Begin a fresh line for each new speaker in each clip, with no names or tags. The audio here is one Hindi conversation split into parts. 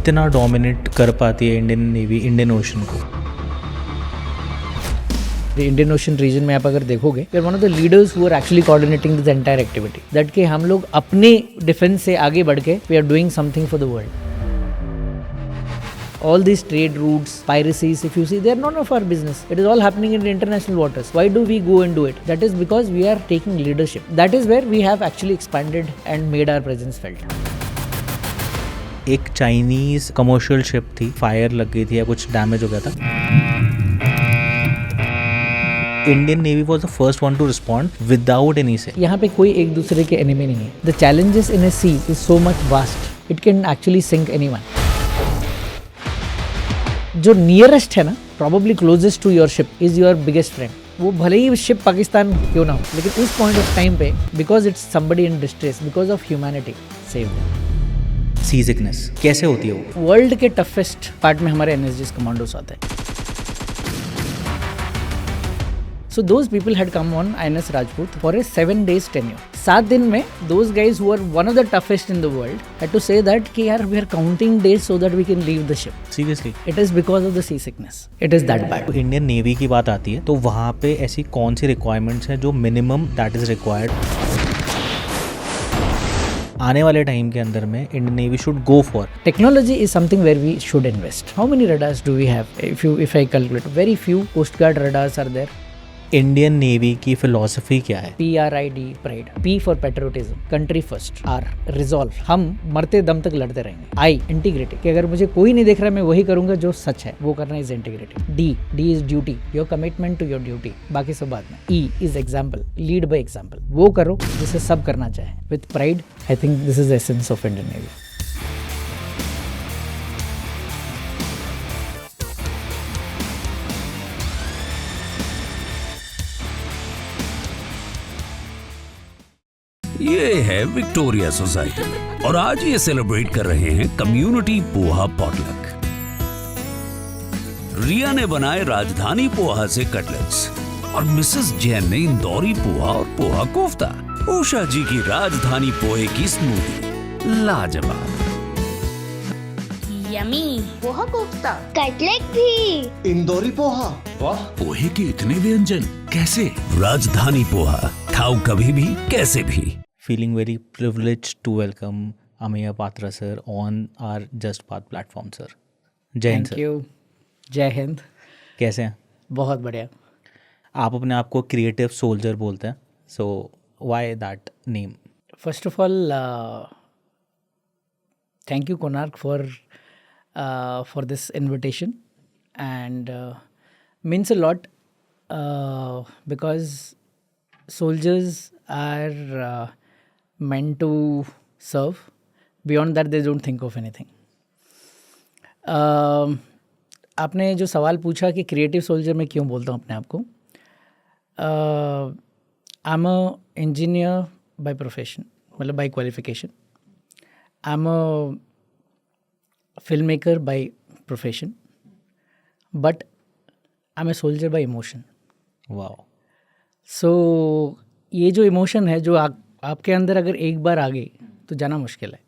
इतना डोमिनेट कर पाती है इंडियन नेवी इंडियन ओशन को?
इंडियन ओशन रीजन में आप अगर देखोगे, we are one of the leaders who are actually coordinating this entire activity, that कि हम लोग अपने डिफेंस से आगे बढ़ के we are doing something for the world. All these trade routes, piracies, if you see, they are none of our business. It is all happening in the international waters. Why do we go and do it? That is because we are taking leadership. That is where we have actually expanded and made our presence felt.
एक चाइनीज कमर्शियल शिप थी, फायर लग गई थी या कुछ डैमेज हो गया था. Indian navy was the first one two respond without any से.
यहाँ पे कोई एक दूसरे के एनिमी नहीं है. The challenges in a sea is so much vast. It can actually sink anyone. जो नियरेस्ट है ना, probably closest to your ship is your biggest friend. वो भले ही शिप पाकिस्तान क्यों ना हो, लेकिन उस पॉइंट ऑफ टाइम पे because it's somebody in distress, because of humanity, save them.
Sea sickness कैसे होती है वो?
वर्ल्ड के टफेस्ट पार्ट में हमारे एनएसजीएस कमांडोस आते हैं. So those people had come on INS Rajput for a 7 days tenure. 7 दिन में those guys who are one of the toughest in the world had to say that कि यार we are counting days so that we can leave the ship.
Seriously?
It is because of the sea sickness. It is that bad.
Indian navy की बात आती है तो वहाँ पे ऐसी कौन सी रिक्वायरमेंट्स हैं जो मिनिमम दैट इज रिक्वायर्ड आने वाले टाइम के अंदर में Indian navy should go for?
Technology is something where we should invest. How many radars do we have? If I calculate, very few Coast Guard radars are there.
Indian navy की फिलॉसफी क्या है?
PRID, pride. P for patriotism, country first. R, resolve. हम मरते दम तक लड़ते रहेंगे. I, integrity. कि अगर मुझे कोई नहीं देख रहा, मैं वही करूंगा जो सच है, वो करना is integrity. D is duty, your commitment to your duty. बाकी सब बात में. E is example, lead by example. वो करो जिसे सब करना चाहे. With pride, I think this is the essence of Indian Navy.
ये है विक्टोरिया सोसाइटी और आज ये सेलिब्रेट कर रहे हैं कम्युनिटी पोहा पॉटलक. रिया ने बनाए राजधानी पोहा से कटलेट्स और मिसेस जैन ने इंदौरी पोहा और पोहा कोफ्ता. उषा जी की राजधानी पोहे की स्मूदी लाजवाब.
यमी पोहा कोफ्ता, कटलेट भी,
इंदौरी पोहा. वाह,
पोहे के इतने व्यंजन कैसे? राजधानी पोहा, खाओ कभी भी कैसे भी.
Feeling very privileged to welcome Ameya Patra sir on our Just Path platform, sir. जय हिंद.
Thank you. जय हिंद.
कैसे हैं?
बहुत बढ़िया.
आप अपने आप को क्रिएटिव सोल्जर बोलते हैं, so why that name?
First of all, thank you Konark for this invitation, and means a lot because soldiers are meant to serve. Beyond that, they don't think of anything. आपने जो सवाल पूछा कि क्रिएटिव सोल्जर मैं क्यों बोलता हूँ अपने आप को, I am a engineer by profession, मतलब by qualification. I am a film maker by profession, but I am a soldier by emotion.
Wow.
So ये जो इमोशन है जो आपके अंदर अगर एक बार आ गई तो जाना मुश्किल है.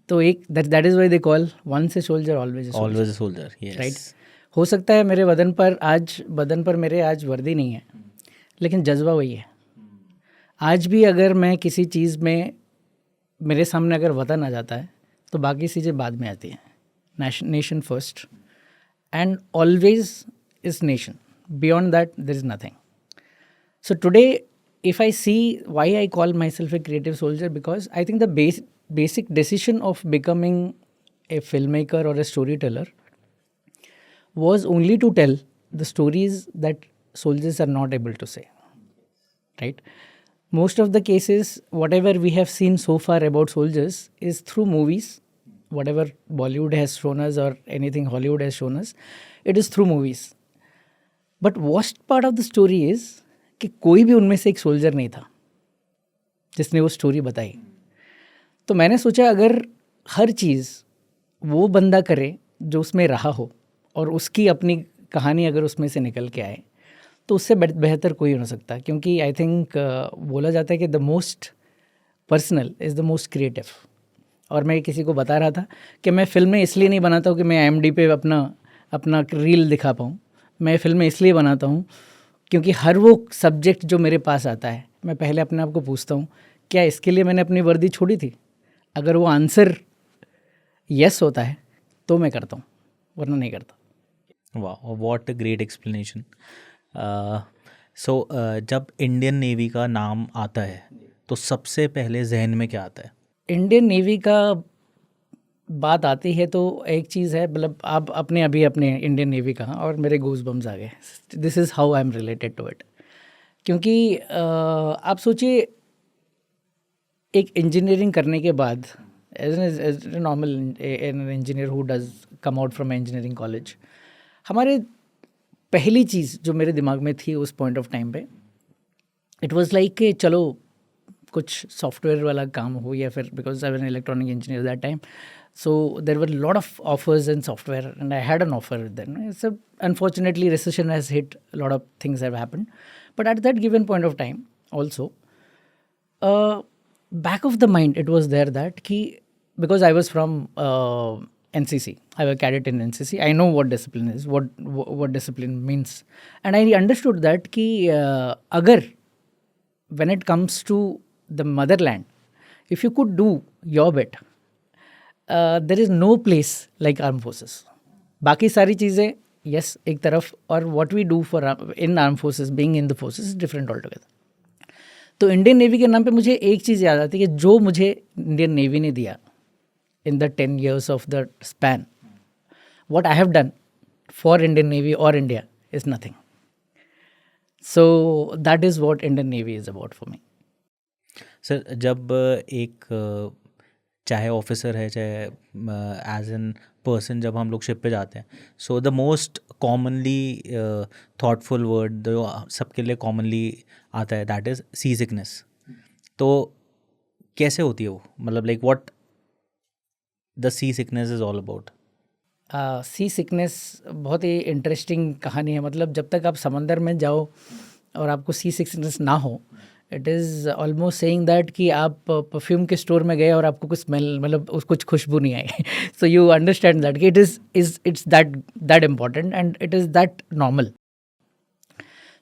तो एक that is why they call once a soldier always
always a soldier.
Right. हो सकता है मेरे बदन पर मेरे आज वर्दी नहीं है, लेकिन जज्बा वही है. आज भी अगर मैं किसी चीज़ में मेरे सामने अगर वतन आ जाता है तो बाकी चीज़ें बाद में आती हैं. Nation first and always is nation. Beyond that there is nothing. So today, if I see why I call myself a creative soldier, because I think the basic decision of becoming a filmmaker or a storyteller was only to tell the stories that soldiers are not able to say. Right? Most of the cases, whatever we have seen so far about soldiers is through movies. Whatever Bollywood has shown us or anything Hollywood has shown us, it is through movies. But worst part of the story is कि कोई भी उनमें से एक सोल्जर नहीं था जिसने वो स्टोरी बताई. तो मैंने सोचा अगर हर चीज़ वो बंदा करे जो उसमें रहा हो और उसकी अपनी कहानी अगर उसमें से निकल के आए तो उससे बेहतर कोई हो सकता. क्योंकि आई थिंक बोला जाता है कि the most personal is the most creative. और मैं किसी को बता रहा था कि मैं फ़िल्में इसलिए नहीं बनाता हूँ कि मैं IMDb पे अपना रील दिखा पाऊँ। मैं फ़िल्में इसलिए बनाता हूँ क्योंकि हर वो सब्जेक्ट जो मेरे पास आता है, मैं पहले अपने आप को पूछता हूँ क्या इसके लिए मैंने अपनी वर्दी छोड़ी थी? अगर वो आंसर यस होता है तो मैं करता हूँ, वरना नहीं करता।
वाह, व्हाट अ ग्रेट एक्सप्लेनेशन। सो जब इंडियन नेवी का नाम आता है तो सबसे पहले जहन में क्या आता है?
इंडियन नेवी का बात आती है तो एक चीज़ है, मतलब आप अपने इंडियन नेवी कहा और मेरे गूज बम्स आ गए। This is how I am related to it. क्योंकि आप सोचिए एक इंजीनियरिंग करने के बाद as a normal engineer who does come out from engineering college, हमारे पहली चीज़ जो मेरे दिमाग में थी उस पॉइंट ऑफ टाइम पे, इट वाज लाइक कि चलो कुछ सॉफ्टवेयर वाला काम हो, या फिर because I was an electronic engineer that time, so there were a lot of offers in software and I had an offer then. So unfortunately recession has hit, a lot of things have happened, but at that given point of time also back of the mind it was there that ki, because I was from NCC, I was a cadet in NCC, I know what discipline is, what discipline means, and I understood that ki agar when it comes to the motherland, if you could do your bit, there is no place like arm forces. बाकी सारी चीज़ें यस एक तरफ, और what we do for in arm forces, being in the forces different all together. तो इंडियन नेवी के नाम पे मुझे एक चीज़ याद आती है कि जो मुझे इंडियन नेवी ने दिया in the 10 years of the span, what I have done for Indian navy और India is nothing. So that is what Indian navy is about for me.
Sir, जब एक चाहे ऑफिसर है चाहे एज एन पर्सन जब हम लोग शिप पे जाते हैं, so the most commonly thoughtful word जो सबके लिए कॉमनली आता है दैट इज़ सी सिकनेस। तो कैसे होती है वो, मतलब like what the sea sickness is all about?
Sea sickness बहुत ही इंटरेस्टिंग कहानी है। मतलब जब तक आप समंदर में जाओ और आपको सी सिकनेस ना हो, it is almost saying that कि आप परफ्यूम के स्टोर में गए और आपको कुछ स्मेल, मतलब कुछ खुशबू नहीं आई। सो यू अंडरस्टैंड दैट कि it's that important and it is that normal.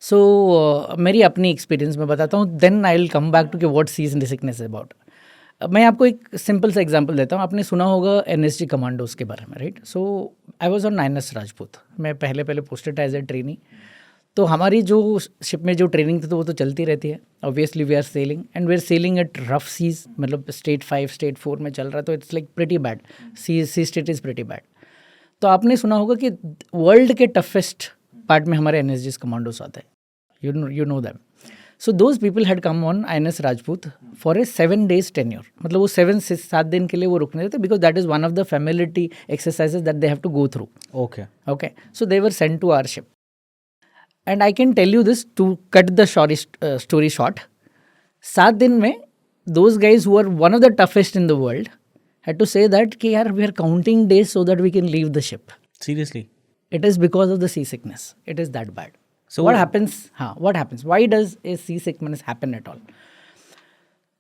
So मेरी अपनी एक्सपीरियंस में बताता हूँ, then I will come back to कि what C sickness is about. मैं आपको एक सिंपल सा एग्जांपल देता हूँ। आपने सुना होगा NSG कमांडोज़ के बारे में, right? So I was on INS Rajput. मैं पहले पोस्टेड एज ए ट्रेनी। तो हमारी जो शिप में जो ट्रेनिंग थी तो वो तो चलती रहती है। Obviously we are sailing and we are sailing at rough seas, मतलब स्टेट 5 स्टेट 4 में चल रहा है, तो it's like pretty bad. Sea state is pretty bad. तो आपने सुना होगा कि वर्ल्ड के टफेस्ट पार्ट में हमारे NSG कमांडोज आते हैं, you know them. So those people had come on INS Rajput for a 7 days tenure। मतलब वो 7 दिन के लिए वो रुकने देते, because that is one of the familiarity exercises that they have to go through. Okay, so they were sent to our ship. And I can tell you this to cut the story short. 7 दिन में those guys who are one of the toughest in the world had to say that कि यार we are counting days so that we can leave the ship.
Seriously?
It is because of the seasickness. It is that bad.
So
what happens? What happens? Why does a seasickness happen at all?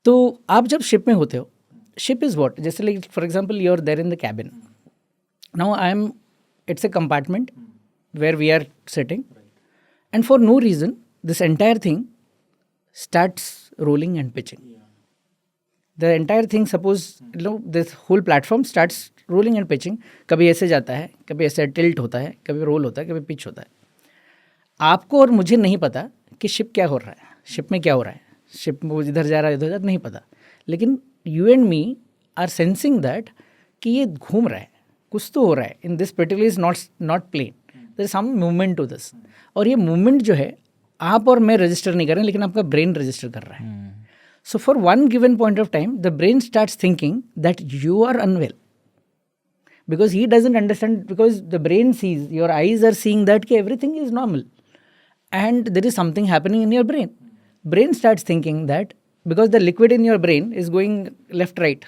तो आप जब शिप में होते हो, ship is what? जैसे like for example you're there in the cabin. Now it's a compartment where we are sitting. And for no reason, this entire thing starts rolling and pitching. The entire thing, suppose, this whole platform starts rolling and pitching. कभी ऐसे जाता है, कभी ऐसे टिल्ट होता है, कभी रोल होता है, कभी पिच होता है। आपको और मुझे नहीं पता कि शिप क्या हो रहा है, शिप में क्या हो रहा है, शिप में इधर जा रहा है, इधर जा रहा है, नहीं पता। लेकिन you and me are sensing that कि ये घूम रहा है, कुछ तो हो रहा है। In this particular is not plain, there is some movement to this. और ये मूवमेंट जो है आप और मैं रजिस्टर नहीं कर रहे हैं, लेकिन आपका ब्रेन रजिस्टर कर रहा है। So for one given point of time the brain starts thinking that you are unwell, because he doesn't understand, because the brain sees, your eyes are seeing that ki everything is normal and there is something happening in your brain starts thinking that, because the liquid in your brain is going left right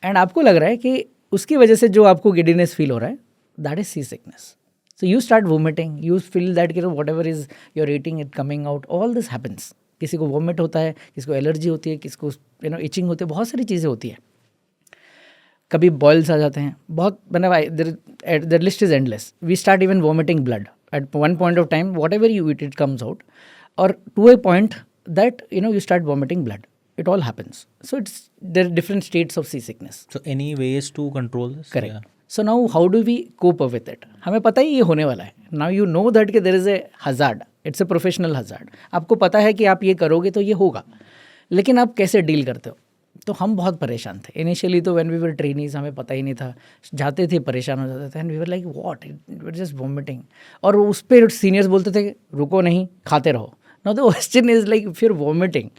and आपको लग रहा है कि उसकी वजह से जो आपको giddiness feel हो रहा है, that is seasickness. So you start vomiting, you feel that whatever is you're eating it coming out, all this happens. किसी को वोमिट होता है, किसी को एलर्जी होती है, किसी को itching होती है, बहुत सारी चीज़ें होती है। कभी बॉयल्स आ जाते हैं, बहुत मतलब the list is endless. We start even vomiting blood at one point of time. Whatever you eat it comes out, और to a point that you start vomiting blood. It all happens. So there are different states of seasickness.
So any ways to control this?
Correct.
Yeah.
So now how do we cope up with it? हमें पता ही ये होने वाला है. Now you know that कि there is a hazard. It's a professional hazard. आपको पता है कि आप ये करोगे तो ये होगा, लेकिन आप कैसे डील करते हो? तो हम बहुत परेशान थे इनिशियली. तो व्हेन वी वर ट्रेनीज हमें पता ही नहीं था, जाते थे परेशान हो जाते थे, and we were like what, we were just vomiting. और उस पर सीनियर्स बोलते थे रुको नहीं, खाते रहो. Now the question is like if you are vomiting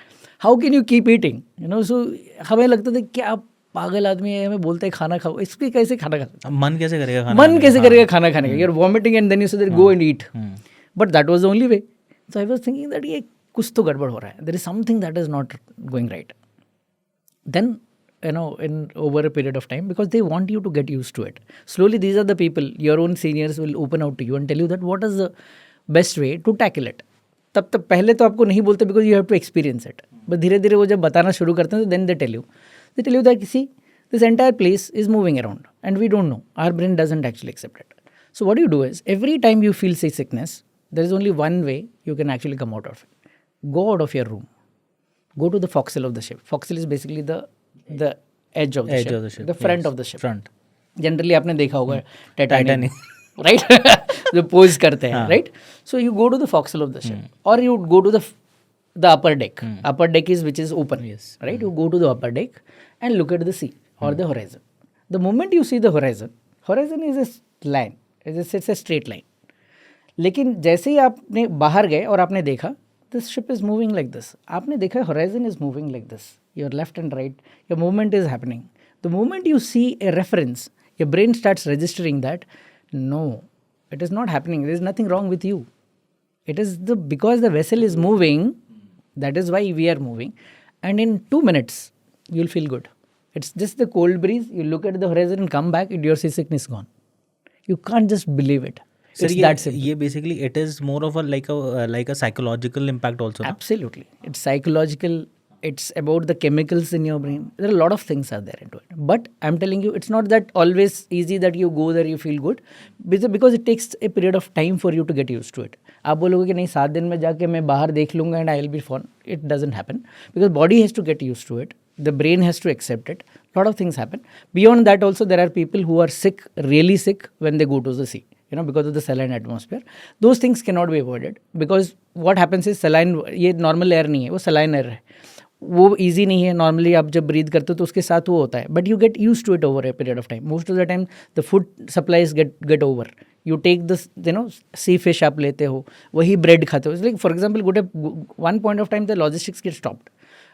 how can you keep eating? So हमें लगता था क्या पागल आदमी है, हमें बोलते हैं खाना खाओ, इसके कैसे खाना खाते?
मन कैसे करेगा खाना?
मन कैसे करेगा खाना खाने का? You are vomiting and then you say that go and eat. But that was the only way. So I was thinking that ये कुछ तो गड़बड़ हो रहा है, there is something that is not going right. Then in over a period of time, because they want you to get used to it, slowly these are the people, your own seniors will open out to you and tell you that what is the best way to tackle it. तब पहले तो आपको नहीं बोलते because you have to experience it, but धीरे धीरे वो जब बताना शुरू करते हैं तो then they tell you that see this entire place is moving around and we don't know, our brain doesn't actually accept it. So what you do is every time you feel seasickness, there is only one way you can actually come out of it. Go out of your room. Go to the forecastle of the ship. Forecastle is basically the edge of the ship, the front of the ship.
Front.
Generally आपने देखा होगा टाइटैनिक, राइट? जो पोज करते हैं, right? So you go to the forecastle of the ship or you go to the upper deck. Upper deck is which is open, right? You go to the upper deck and look at the sea or the horizon. The moment you see the horizon is a line, it's a straight line. लेकिन जैसे ही आपने बाहर गए और आपने देखा this ship is moving like this, आपने देखा horizon is moving like this, your left and right, your movement is happening. The moment you see a reference, your brain starts registering that no, it is not happening, there is nothing wrong with you. It is because the vessel is moving, that is why we are moving, and in 2 minutes you'll feel good. It's just the cold breeze, you look at the horizon and come back, your seasickness gone. You can't just believe it. It's that simple.
ये basically it is more of a like a psychological impact also.
Absolutely. It's psychological. It's about the chemicals in your brain. There are a lot of things are there into it. But I'm telling you, it's not that always easy that you go there, you feel good. Because it takes a period of time for you to get used to it. आप बोलोगे कि नहीं 7 दिन में जाके मैं बाहर देख लूँगा and I'll be fine. It doesn't happen. Because body has to get used to it. The brain has to accept it. A lot of things happen. Beyond that also, there are people who are sick, really sick, when they go to the sea. Because of the saline atmosphere. Those things cannot be avoided. Because what happens is saline, ये normal air नहीं है, वो saline air है. वो easy नहीं है. Normally आप जब breathe करते हो तो उसके साथ वो होता है. But you get used to it over a period of time. Most of the time the food supplies get over. You take this, sea fish आप लेते हो, वही bread खाते हो. It's like for example, one point of time the logistics get stopped.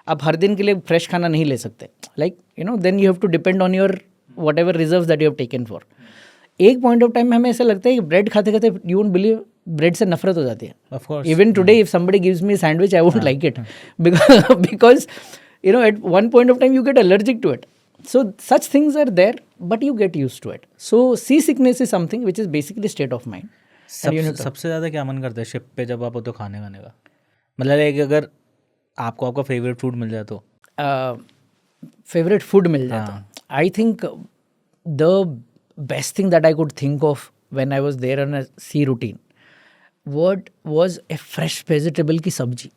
आप हर दिन के लिए fresh खाना नहीं ले सकते. Like, then you have to depend on your whatever reserves that you have taken for. एक पॉइंट ऑफ टाइम में हमें ऐसा लगता है कि ब्रेड खाते खाते यू वोंट बिलीव ब्रेड से नफरत हो जाती है. Even today if somebody gives me sandwich I won't like it because at one point of time you get allergic to it. So such things are there but you get used to it. So sea sickness is something which is basically state of mind.
सबसे ज़्यादा क्या मन करता है शिप पे जब आप हो तो खाने का? मतलब एक अगर आपको आपका फेवरेट फूड मिल जाए तो?
फेवरेट फूड मिल जाए तो आई think the best thing that I could think of when I was there on a sea routine was a fresh vegetable ki sabji.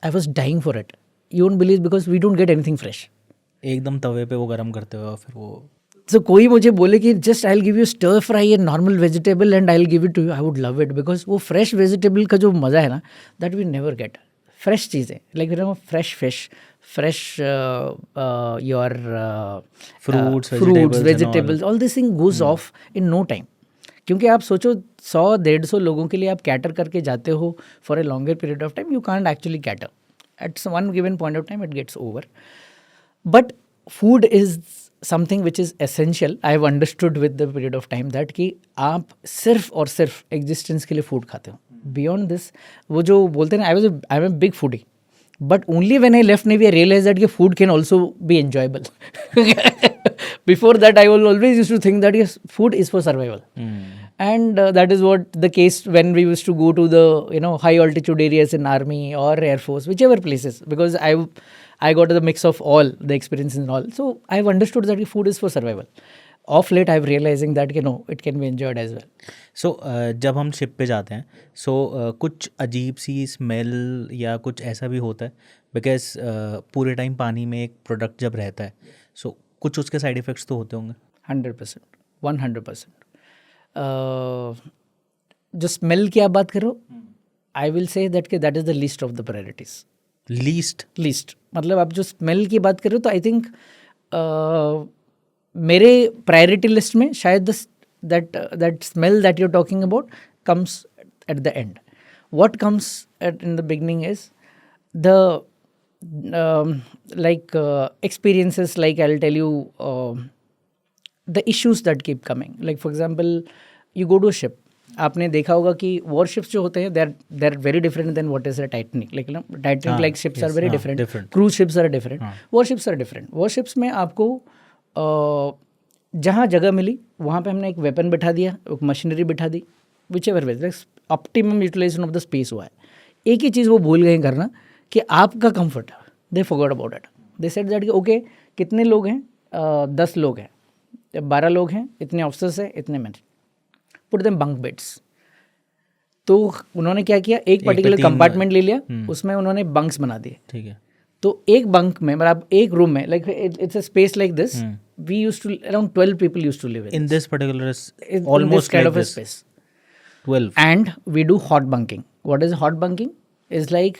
I was dying for it. You won't believe because we don't get anything fresh.
एकदम तवे पे वो गरम करते हुए फिर वो.
So कोई मुझे बोले कि just I'll give you stir fry a normal vegetable and I'll give it to you, I would love it because वो fresh vegetable का जो मज़ा है ना, that we never get. Fresh चीज़ें like fresh fish, fresh your
fruits,
vegetables, all this thing goes off in no time. क्योंकि आप सोचो 100-150 लोगों के लिए आप कैटर करके जाते हो for a longer period of time, you can't actually cater. At one given point of time, it gets over. But food is something which is essential. I have understood with the period of time that कि आप सिर्फ और सिर्फ existence के लिए food खाते हो. Beyond this, वो जो बोलते हैं ना, I'm a big foodie. But only when I left Navy, I realized that food can also be enjoyable. Before that, I always used to think that yes, food is for survival. And that is what the case when we used to go to the high altitude areas in army or air force, whichever places. Because I got the mix of all the experiences and all. So I've understood that food is for survival. Of late, I'm realizing that it can be enjoyed as well.
सो जब हम शिप पे जाते हैं कुछ अजीब सी स्मेल या कुछ ऐसा भी होता है बिकॉज पूरे टाइम पानी में एक प्रोडक्ट जब रहता है सो कुछ उसके साइड इफ़ेक्ट्स तो होते होंगे
100%, 100%. जो स्मेल की आप बात करो, I will say that is the least of the priorities. Least मतलब आप जो स्मेल की बात कर रहे हो तो आई थिंक मेरे प्रायोरिटी लिस्ट में शायद that smell that you're talking about comes at the end. What comes in the beginning is the experiences, like I'll tell you the issues that keep coming. Like for example, you go to a ship. आपने देखा होगा कि warships जो होते हैं they are very different than what is a Titanic. Like Titanic like ships are very different. Cruise ships are different. Warships are different. Warships में आपको जहाँ जगह मिली वहाँ पे हमने एक वेपन बिठा दिया, एक मशीनरी बिठा दी, whichever way. Optimum utilisation of the space हुआ है. एक ही चीज़ वो भूल गए करना कि आपका comfort. They forgot about it. They said that okay कितने लोग हैं, 10 लोग हैं, 12 लोग हैं, इतने ऑफिसर्स हैं, इतने man, put them bunk beds. तो उन्होंने क्या किया, एक पर्टिकुलर कंपार्टमेंट ले लिया, उसमें उन्होंने बंक्स बना दिए.
ठीक है.
तो एक बंक में मतलब एक रूम में like it's a space like this, we used to around 12 people used to live
in this particular
almost
almost
kind
like
of a
this.
space.
12.
And we do hot bunking. What is hot bunking? Is like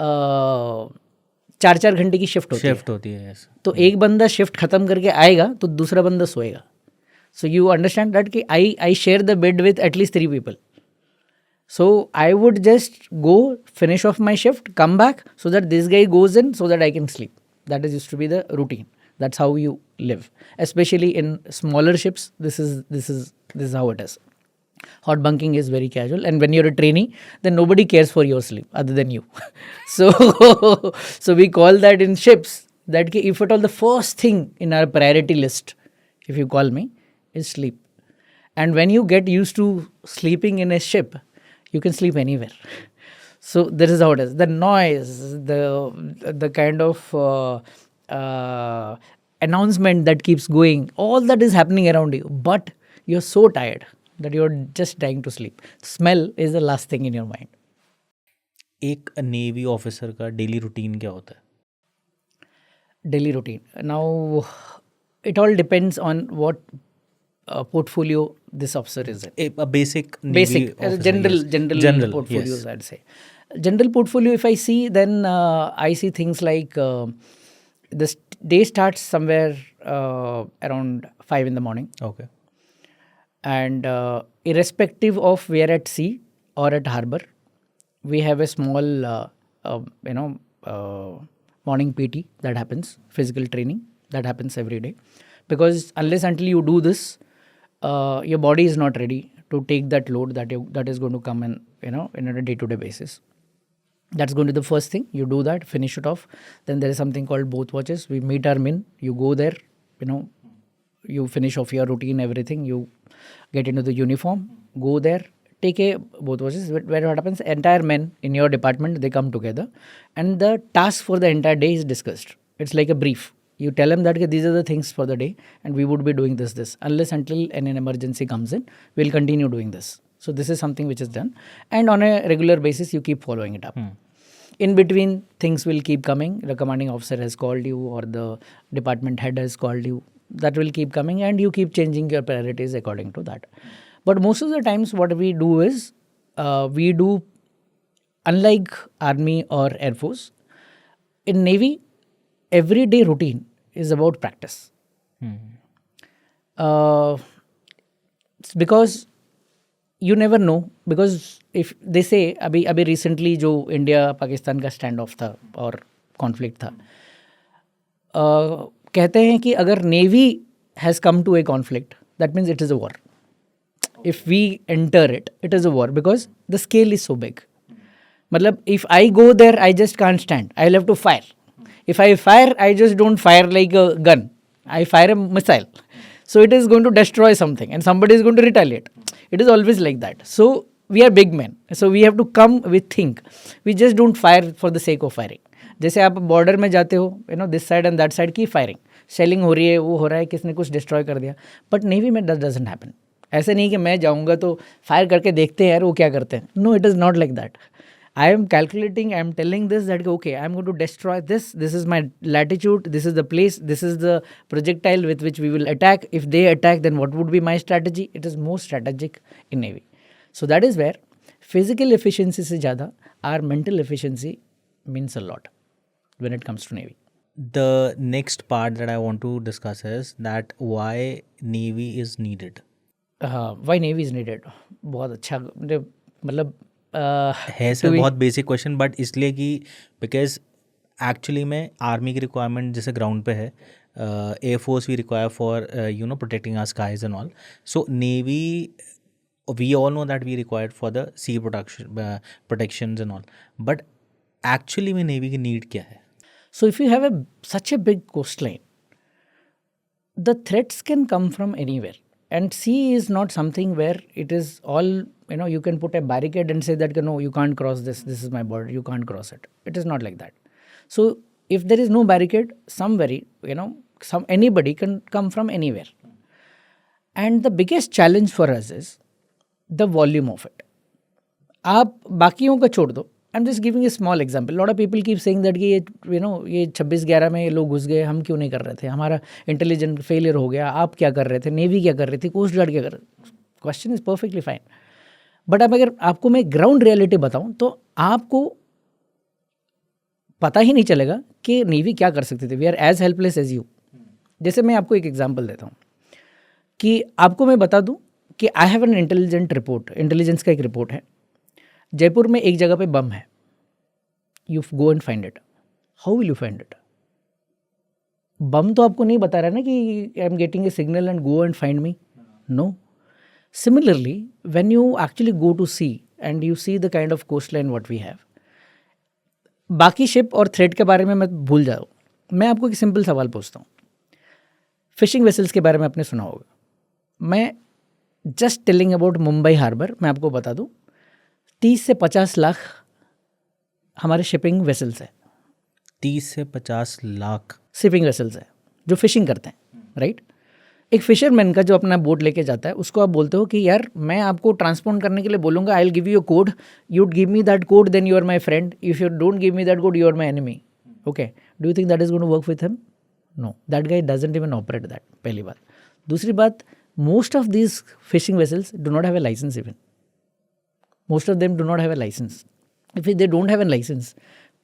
4-4 घंटे की शिफ्ट होती है.
yes.
तो एक बंदा शिफ्ट खत्म करके आएगा तो दूसरा बंदा सोएगा. सो यू अंडरस्टैंड दैट कि I share the bed with at least 3 people. So I would just go finish off my shift, come back so that this guy goes in so that I can sleep. That is used to be the routine. That's how you live. Especially in smaller ships, this is how it is. Hot bunking is very casual, and when you're a trainee, then nobody cares for your sleep other than you. So we call that in ships that if at all the first thing in our priority list, if you call me, is sleep. And when you get used to sleeping in a ship, you can sleep anywhere. So this is how it is. The noise, the kind of announcement that keeps going, all that is happening around you, but you're so tired that you're just dying to sleep. Smell is the last thing in your mind.
एक नेवी ऑफिसर का डेली रूटीन क्या होता है?
Daily routine. Now, it all depends on what portfolio this officer is in.
A basic Navy
Basic,
officer,
general
General,
portfolios,
yes.
I'd say. General portfolio, if I see, then I see things like the day starts somewhere around 5 in the morning.
Okay.
And irrespective of where at sea or at harbor, we have a small, morning PT that happens, physical training that happens every day. Because unless until you do this, your body is not ready to take that load that is going to come in, in a day-to-day basis. That's going to be the first thing. You do that, finish it off. Then there is something called both watches. We meet our men. You go there, you finish off your routine, everything. You get into the uniform, go there, take a both watches. Where what happens, entire men in your department, they come together. And the task for the entire day is discussed. It's like a brief. You tell them that these are the things for the day and we would be doing this. Unless until an emergency comes in, we'll continue doing this. So this is something which is done. And on a regular basis, you keep following it up. In between, things will keep coming. The commanding officer has called you or the department head has called you. That will keep coming and you keep changing your priorities according to that. But most of the times what we do is, we do, unlike Army or Air Force, in Navy, everyday routine is about practice. Because you never know, because if they say अभी recently जो इंडिया पाकिस्तान का स्टैंड ऑफ था और कॉन्फ्लिक्ट था, कहते हैं कि अगर navy has come to a conflict that means it is a war. If we enter it is a war because the scale is so big. मतलब if I go there I just can't stand, I have to fire. If I fire, I just don't fire like a gun. I fire a missile. So it is going to destroy something and somebody is going to retaliate. It is always like that. So we are big men. So we have to come with think. We just don't fire for the sake of firing. जैसे आप बॉर्डर में जाते हो, this side and that side की फायरिंग, शेलिंग हो रही है, वो हो रहा है, किसने कुछ डिस्ट्रॉय कर दिया. बट नेवी में दैट डजंट हैपन. ऐसे नहीं कि मैं जाऊँगा तो फायर करके देखते हैं यार वो क्या करते हैं. No, it is not like that. I am calculating, I am telling this that okay, I am going to destroy this. This is my latitude. This is the place. This is the projectile with which we will attack. If they attack, then what would be my strategy? It is more strategic in Navy. So that is where physical efficiency se zyada our mental efficiency means a lot when it comes to Navy.
The next part that I want to discuss is that why Navy is needed.
Why Navy is needed? बहुत अच्छा, मतलब
है सर बहुत बेसिक क्वेश्चन, बट इसलिए कि बिकॉज एक्चुअली में आर्मी की रिक्वायरमेंट जैसे ग्राउंड पे है, air force we require for protecting our skies and all. So navy we all know that we required for the sea protections and all, but actually में नेवी की नीड क्या है?
So if you have such a big coastline, the threats can come from anywhere. And sea is not something where it is all, you can put a barricade and say that, no, you can't cross this. This is my border. You can't cross it. It is not like that. So if there is no barricade, anybody can come from anywhere. And the biggest challenge for us is the volume of it. आप बाकियों का छोड़ दो. I'm just giving a small example. A lot of people keep saying that कि ये 26/11 में ये लोग घुस गए, हम क्यों नहीं कर रहे थे, हमारा इंटेलिजेंट फेलियर हो गया, आप क्या कर रहे थे, नेवी क्या कर रही थी, कोस्ट गार्ड क्या कर रहे. Question is perfectly fine. But अब अगर आपको मैं ग्राउंड रियलिटी बताऊं तो आपको पता ही नहीं चलेगा कि नेवी क्या कर सकती थी. We are as helpless as you. जैसे मैं आपको एक एग्जाम्पल देता हूँ कि आपको मैं बता दूँ कि I have an intelligent report, intelligence का एक रिपोर्ट है, जयपुर में एक जगह पे बम है. You go and find it. How will you find it? Bomb तो आपको नहीं बता रहा ना कि I am getting a signal and go and find me. No. Similarly when you actually go to sea and you see the kind of coast line what we have, बाकी शिप और थ्रेड के बारे में मैं भूल जाऊँ. मैं आपको एक सिंपल सवाल पूछता हूँ. फिशिंग वेसल्स के बारे में आपने सुना होगा. मैं just telling about Mumbai harbour, मैं आपको बता दूँ 30 से 50 लाख हमारे शिपिंग वेसल्स है.
30 से 50 लाख
शिपिंग वेसल्स है जो फिशिंग करते हैं, राइट. एक फिशरमैन का जो अपना बोट लेके जाता है, उसको आप बोलते हो कि यार मैं आपको ट्रांसपोर्ट करने के लिए बोलूँगा, I will give you code, you give me that code, then you are my friend. If you don't give me that code, you are my enemy. Okay, do you think that is going to work with him? No, that guy doesn't even operate that. पहली बात. दूसरी बात, most of these fishing vessels do not have a licence. Even most of them do not have a license. If they don't have a license,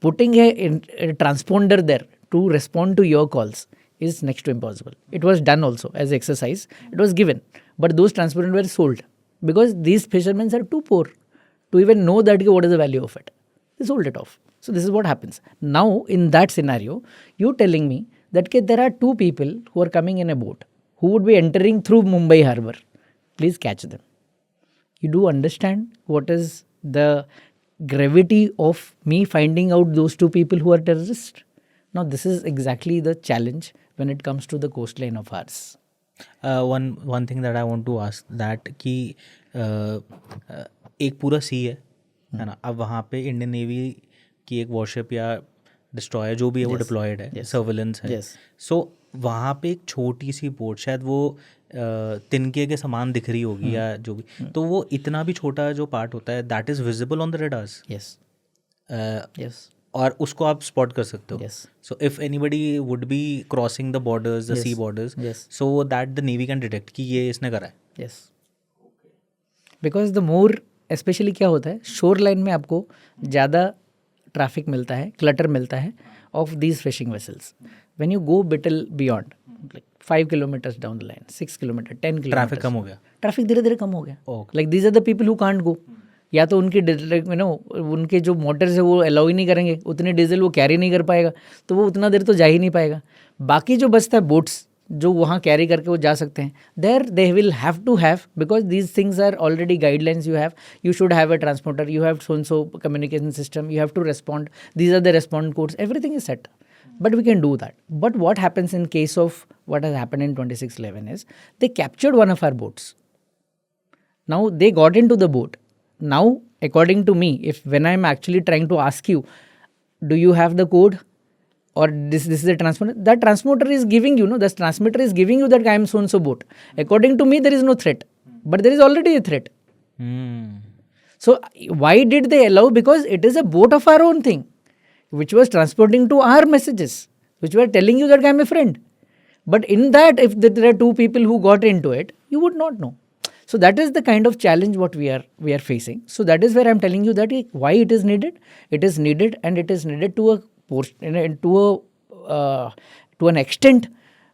putting a transponder there to respond to your calls is next to impossible. It was done also as exercise. It was given, but those transponders were sold because these fishermen are too poor to even know that what is the value of it. They sold it off. So this is what happens. Now in that scenario, you're telling me that there are two people who are coming in a boat who would be entering through Mumbai Harbour. Please catch them. You do understand what is the gravity of me finding out those two people who are terrorists? Now, this is exactly the challenge when it comes to the coastline of ours.
One thing that I want to ask that कि एक पूरा सी है ना, अब वहाँ पे इंडियन नेवी की एक वॉरशिप या डिस्ट्रॉयर जो भी है वो डिप्लॉयड है, सर्विलेंस है. सो वहाँ पे एक छोटी सी बोट, शायद वो तिनके के समान दिख रही होगी या जो भी, तो वो इतना भी छोटा जो पार्ट होता है that is visible on the radars.
Yes.
और उसको आप स्पॉट कर सकते हो. So if anybody would be crossing the borders, the sea borders, so that the navy can detect कि ये इसने करा है.
Yes. Because the more specially क्या होता है, शोर लाइन में आपको ज़्यादा ट्रैफिक मिलता है, क्लटर मिलता है of these fishing vessels. When you go little beyond, like 5 kilometers down the line, 6 kilometers, 10 kilometers,
traffic कम हो गया.
ट्रैफिक धीरे धीरे कम हो गया. Like these are the people who can't go. या तो उनके उनके जो मोटर्स है वो अलाउ ही नहीं करेंगे, उतने डीजल वो कैरी नहीं कर पाएगा, तो वो उतना देर तो जा ही नहीं पाएगा. बाकी जो बचता है बोट्स जो वहाँ कैरी करके वो जा सकते हैं, there they will have to have, because these things are already guidelines you have. You should have a transporter, you have so and so communication system, you have to respond, these are the respond codes, everything is set. But we can do that. But what happens in case of what has happened in 26/11 is they captured one of our boats. Now they got into the boat. Now, according to me, if when I'm actually trying to ask you, do you have the code, or this is a transmitter? That transmitter is giving you, the transmitter is giving you that I am so and so boat. According to me, there is no threat, but there is already a threat. So why did they allow? Because it is a boat of our own thing, which was transporting to our messages, which were telling you that I am a friend. But in that, if there are two people who got into it, you would not know. So that is the kind of challenge what we are facing. So that is where I am telling you that why it is needed. It is needed, and it is needed to a portion, to an extent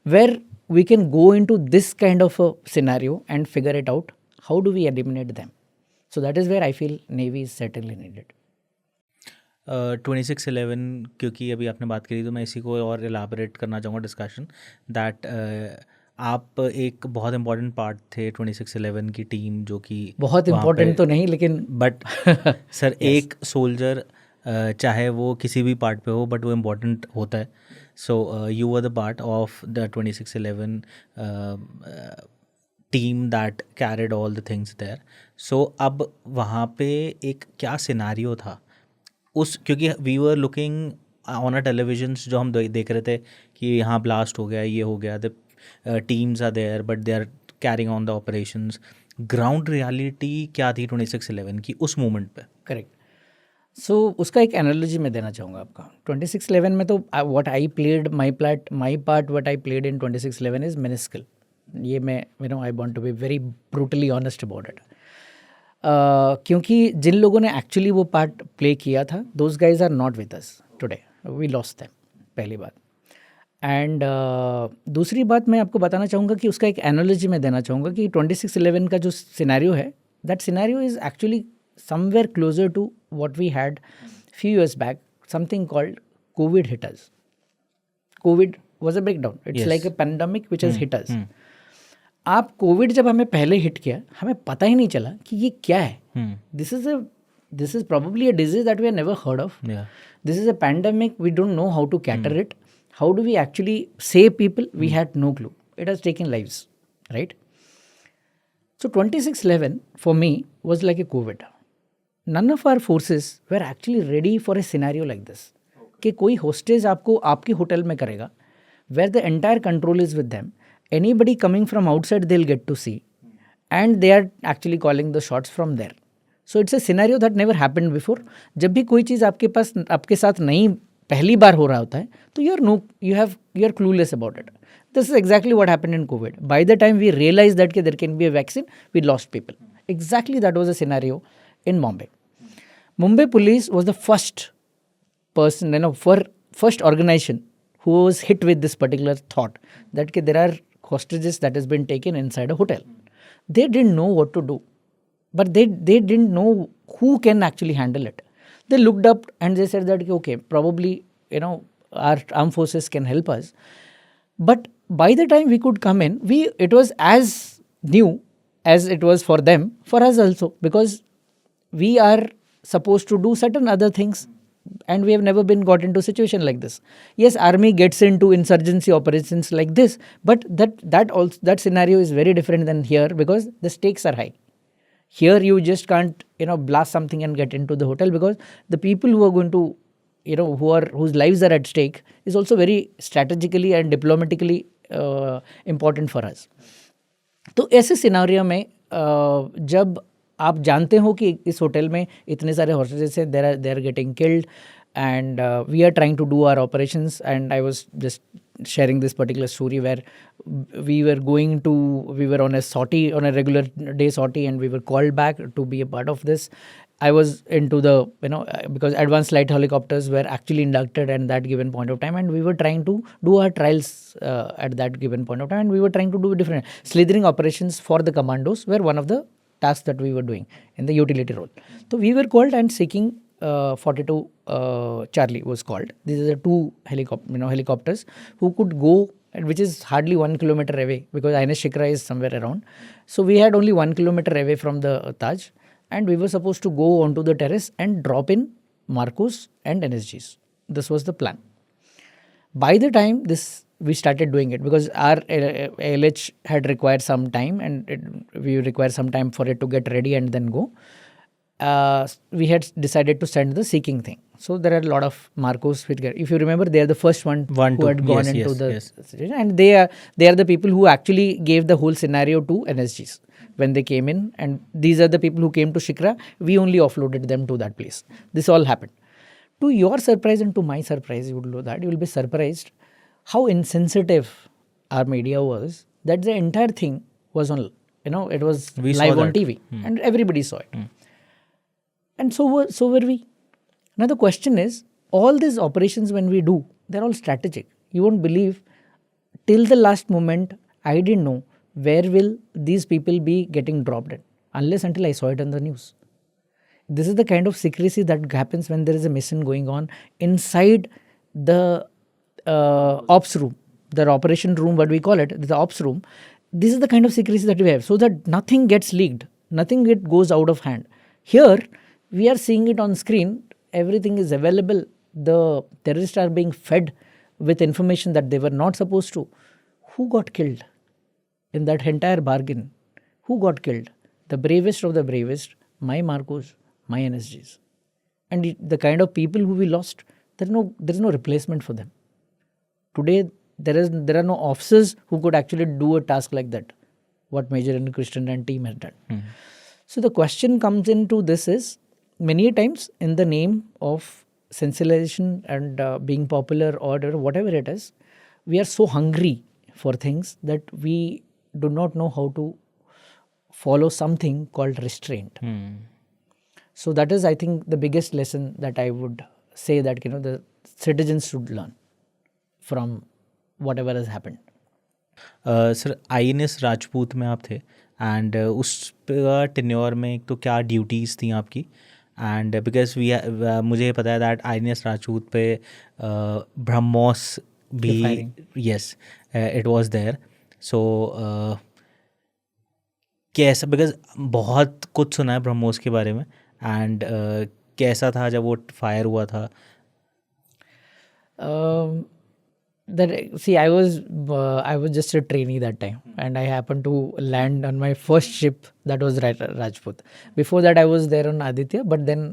where we can go into this kind of a scenario and figure it out. How do we eliminate them? So that is where I feel Navy is certainly needed.
2611 क्योंकि अभी आपने बात करी तो मैं इसी को और एलाबोरेट करना चाहूँगा डिस्कशन दैट आप एक बहुत इम्पोर्टेंट पार्ट थे 2611 की टीम जो कि
बहुत इम्पोर्टेंट तो नहीं लेकिन
बट सर एक सोल्जर चाहे वो किसी भी पार्ट पे हो बट वो इम्पोर्टेंट होता है. So you were the part of the 2611 team that carried all the things there. So अब वहाँ पे एक क्या सिनारियो था उस, क्योंकि we were looking on a televisions जो हम देख रहे थे कि यहाँ ब्लास्ट हो गया, ये हो गया, the teams are there but they are carrying on the operations. Ground reality क्या थी 2611 की उस मोमेंट पे?
करेक्ट. सो उसका एक एनालॉजी मैं देना चाहूँगा आपका. 2611 में तो what I played my part what I played in 2611 is minuscule. ये मैं I want to be very brutally honest about it. क्योंकि जिन लोगों ने एक्चुअली वो पार्ट प्ले किया था, those guys are not with us today. We lost them, पहली बात. एंड दूसरी बात मैं आपको बताना चाहूँगा कि उसका एक एनालॉजी मैं देना चाहूँगा कि 2611 का जो सिनेरियो है, that scenario is actually somewhere closer to what we had few years back, something called Covid hit us. Covid was a breakdown. It's like a pandemic which has hit us. आप कोविड जब हमें पहले हिट किया, हमें पता ही नहीं चला कि ये क्या है. This is probably a disease that we have never heard of. This is a pandemic. We don't know how to cater it. How do we actually save people? We had no clue. It has taken lives, right? So 2611 for me was like a COVID. None of our forces were actually ready for a scenario like this. कि कोई hostage आपको आपके होटल में करेगा, where the entire control is with them. Anybody coming from outside, they'll get to see. And they are actually calling the shots from there. So it's a scenario that never happened before. जब भी कोई चीज़ आपके साथ नहीं पहली बार हो रहा होता है, तो you are clueless about it. This is exactly what happened in COVID. By the time we realized that there can be a vaccine, we lost people. Exactly that was a scenario in Mumbai. Mumbai police was the first person, first organization who was hit with this particular thought that there are hostages that has been taken inside a hotel. They didn't know what to do, but they didn't know who can actually handle it. They looked up and they said that okay, probably our armed forces can help us. But by the time we could come in, it was as new as it was for them, for us also, because we are supposed to do certain other things. And we have never been got into a situation like this. Yes, army gets into insurgency operations like this, but that scenario is very different than here because the stakes are high. Here you just can't blast something and get into the hotel because the people who are going to whose lives are at stake is also very strategically and diplomatically important for us. तो ऐसे सिनेरियो में जब आप जानते हो कि इस होटल में इतने सारे हॉस्टेजेस हैं, they are getting killed and we are trying to do our operations. And I was just sharing this particular story where we were on a regular day sortie, and we were called back to be a part of this. I was into the because advanced light helicopters were actually inducted at that given point of time, and we were trying to do our trials at that given point of time, and we were trying to do different slithering operations for the commandos were one of the tasks that we were doing in the utility role. So we were called and seeking 42 Charlie was called. These are the two helicopters who could go, which is hardly 1 kilometer away because INS Shikra is somewhere around. So we had only 1 kilometer away from the Taj, and we were supposed to go onto the terrace and drop in Marcos and NSGs. This was the plan. By the time we started doing it, because our ALH had required some time, and we required some time for it to get ready and then go. we had decided to send the seeking thing. So there are a lot of Marcos. If you remember, they are the first who had gone into the situation, and they are the people who actually gave the whole scenario to NSGs when they came in, and these are the people who came to Shikra. We only offloaded them to that place. This all happened. To your surprise and to my surprise, you will be surprised how insensitive our media was. That the entire thing was on, it was live on TV, and everybody saw it. And so were we. Now the question is, all these operations when we do, they're all strategic. You won't believe, till the last moment, I didn't know where will these people be getting dropped in, unless until I saw it on the news. This is the kind of secrecy that happens when there is a mission going on inside the ops room, the operation room, what we call it, the ops room. This is the kind of secrecy that we have, so that nothing gets leaked, nothing goes out of hand. Here, we are seeing it on screen. Everything is available. The terrorists are being fed with information that they were not supposed to. Who got killed in that entire bargain? Who got killed? The bravest of the bravest, my Marcos, my NSGs. And the kind of people who we lost, there is no replacement for them. Today, there are no officers who could actually do a task like that, what Major N. Krishnan and team has done. So the question comes into this is, many times in the name of sensationalization and being popular or whatever it is, we are so hungry for things that we do not know how to follow something called restraint. So that is, I think, the biggest lesson that I would say that the citizens should learn from whatever has happened.
Sir INS Rajput में आप थे, एंड उस टेन्योर में एक तो क्या ड्यूटीज़ थी आपकी, एंड बिकॉज मुझे पता है दैट INS राजपूत पे ब्रह्मोस भी, यस इट वाज देयर. सो कैसा, बिकॉज बहुत कुछ सुना है ब्रह्मोस के बारे में, एंड कैसा था जब वो फायर हुआ था?
I was just a trainee that time, and I happened to land on my first ship, that was Rajput. Before that, I was there on Aditya, but then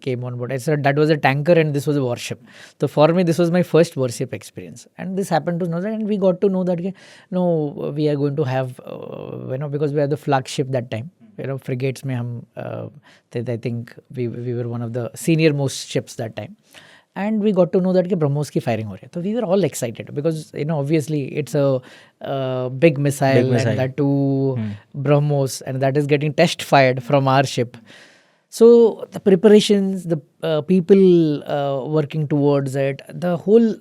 came on board. I said that was a tanker and this was a warship. So for me, this was my first warship experience, and this happened to know that, and we got to know that we are going to have because we are the flagship that time. Frigates mein hum, I think we were one of the senior most ships that time. And we got to know that BrahMos ki firing ho rahi hai. So we were all excited because obviously it's a big missile, and that too BrahMos, and that is getting test fired from our ship. So the preparations, the people working towards it, the whole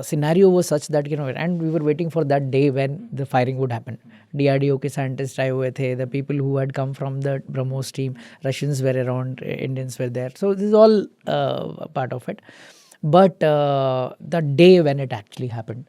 scenario was such that and we were waiting for that day when the firing would happen. DRDO के scientists आए हुए थे, the people who had come from the BrahMos team, Russians were around, Indians were there. So this is all part of it. But the day when it actually happened,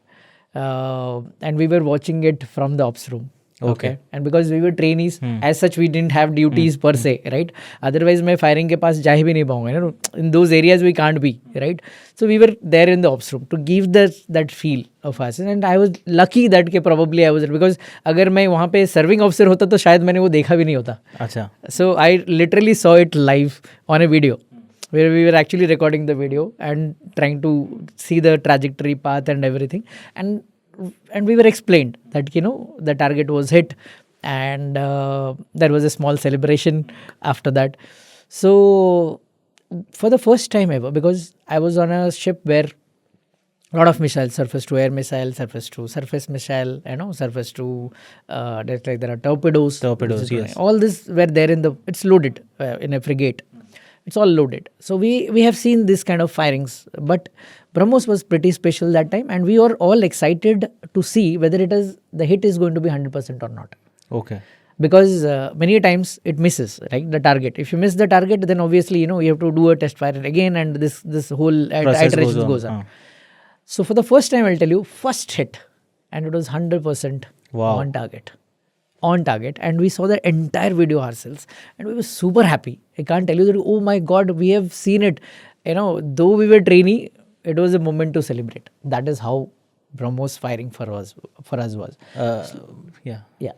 and we were watching it from the ops room. Okay. And because we were trainees, as such we didn't have duties per se, right? Otherwise मैं firing के पास जा ही भी नहीं पाऊंगा. In those areas we can't be, right? So we were there in the ops room to give that feel of us. And I was lucky that probably I was there, because अगर मैं वहाँ पे serving officer होता तो शायद मैंने वो देखा भी नहीं होता.
अच्छा.
So I literally saw it live on a video, where we were actually recording the video and trying to see the trajectory path and everything. And we were explained that the target was hit, and there was a small celebration after that. So for the first time ever, because I was on a ship where a lot of missiles, surface to air missile, surface to surface missile, surface to there are torpedoes,
yes,
all this were there it's loaded in a frigate. It's all loaded. So we have seen this kind of firings, but BrahMos was pretty special that time, and we were all excited to see whether the hit is going to be 100% or not.
Okay.
Because many times it misses, right, the target. If you miss the target, then obviously you have to do a test fire again, and this whole iteration goes on. So for the first time, I'll tell you, first hit, and it was 100% on target. On target, and we saw the entire video ourselves, and we were super happy. I can't tell you that, oh my God, we have seen it. Though we were trainee, it was a moment to celebrate. That is how BrahMos firing for us was.
या
Yeah.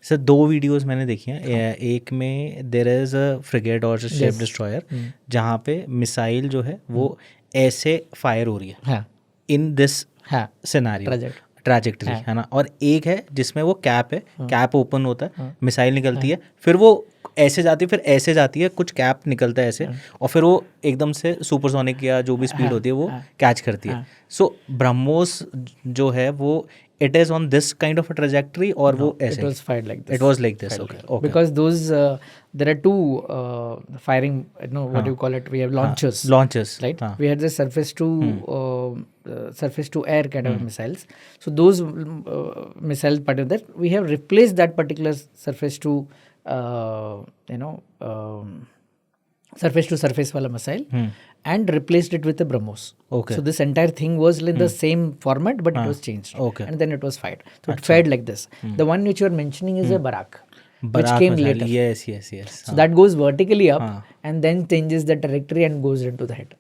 सर 2 वीडियोस मैंने देखी हैं. एक में देयर इज अ फ्रिगेट और शिप डिस्ट्रॉयर जहाँ पे मिसाइल जो है वो ऐसे फायर हो रही है
हाँ
इन दिस
हाँ
सिनेरियो ट्रैजेक्टरी है ना. और एक है जिसमें वो कैप है, कैप ओपन होता है, मिसाइल निकलती है, फिर वो ऐसे जाती है, फिर ऐसे जाती है, कुछ कैप निकलता है ऐसे, और फिर वो एकदम से सुपरसोनिक या जो भी स्पीड होती है वो कैच करती है. सो ब्रह्मोस जो है वो it is on this kind of a trajectory और वो ऐसे
it was fired like this.
It was like this. Okay
Because those there are two firing, what do you call it, we have launchers,
launches
right? We had the surface to air kind of missiles. So those missiles, part of that, we have replaced that particular surface to surface to surface wala missile and replaced it with a BrahMos.
Okay.
So this entire thing was in the same format, but it was changed.
Okay.
And then it was fired. So it fired like this. The one which you are mentioning is a Barak, which came later.
yes.
So that goes vertically up and then changes the trajectory and goes into the head.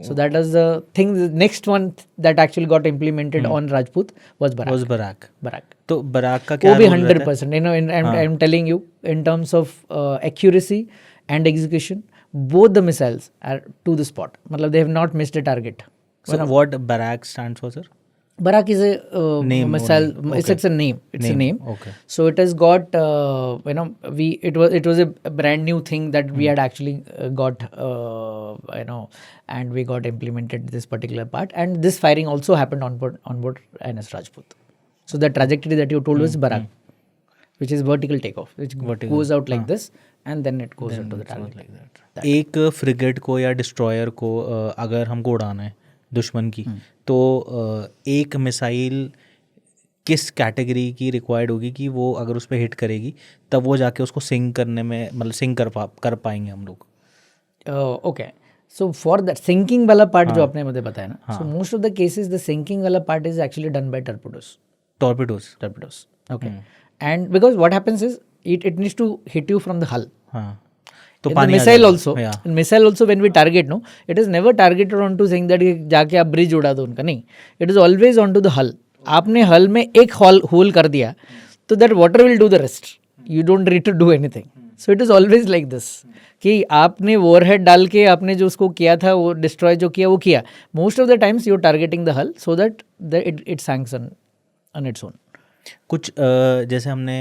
So that was the thing. The next one that actually got implemented on Rajput was Barak. Barak.
तो बराक का क्या
वो भी
role रहता है?
100%. I'm telling you, in terms of accuracy and execution, both the missiles are to the spot. मतलब they have not missed a target.
So what Barak stands for, sir?
Barak is a
Name
missile.
only.
It's a name. It's a name.
Okay.
So it has got it was a brand new thing that we had actually got and we got implemented this particular part, and this firing also happened on board INS Rajput. So the trajectory that you told was Barak, which is vertical takeoff, which goes out like this and then it goes into the target.
एक फ्रिगेट को या डिस्ट्रॉयर को अगर हमको उड़ाना है दुश्मन की, तो एक मिसाइल किस कैटेगरी की रिक्वायर्ड होगी कि वो अगर उस पर हिट करेगी तब वो जाके उसको सिंक करने में मतलब सिंक कर पाएंगे हम लोग?
Okay, so for that sinking वाला पार्ट जो आपने मुझे बताया ना, so most of the cases the sinking वाला part is actually done by torpedoes. Okay. And because what happens is it needs to hit you from the hull.
हाँ. तो
In the
पानी
missile also, in missile also when we target, no, it is never targeted onto saying that जाके आप ब्रिज उड़ा दो उनका, नहीं, it is always onto the hull. आपने हल में एक होल कर दिया तो that water will do the rest. You don't need to do anything. So it is always like this कि आपने वॉरहेड डाल के आपने जो उसको किया था वो डिस्ट्रॉय जो किया वो किया. Most of the times you are targeting the hull so that it sinks on its own.
कुछ जैसे हमने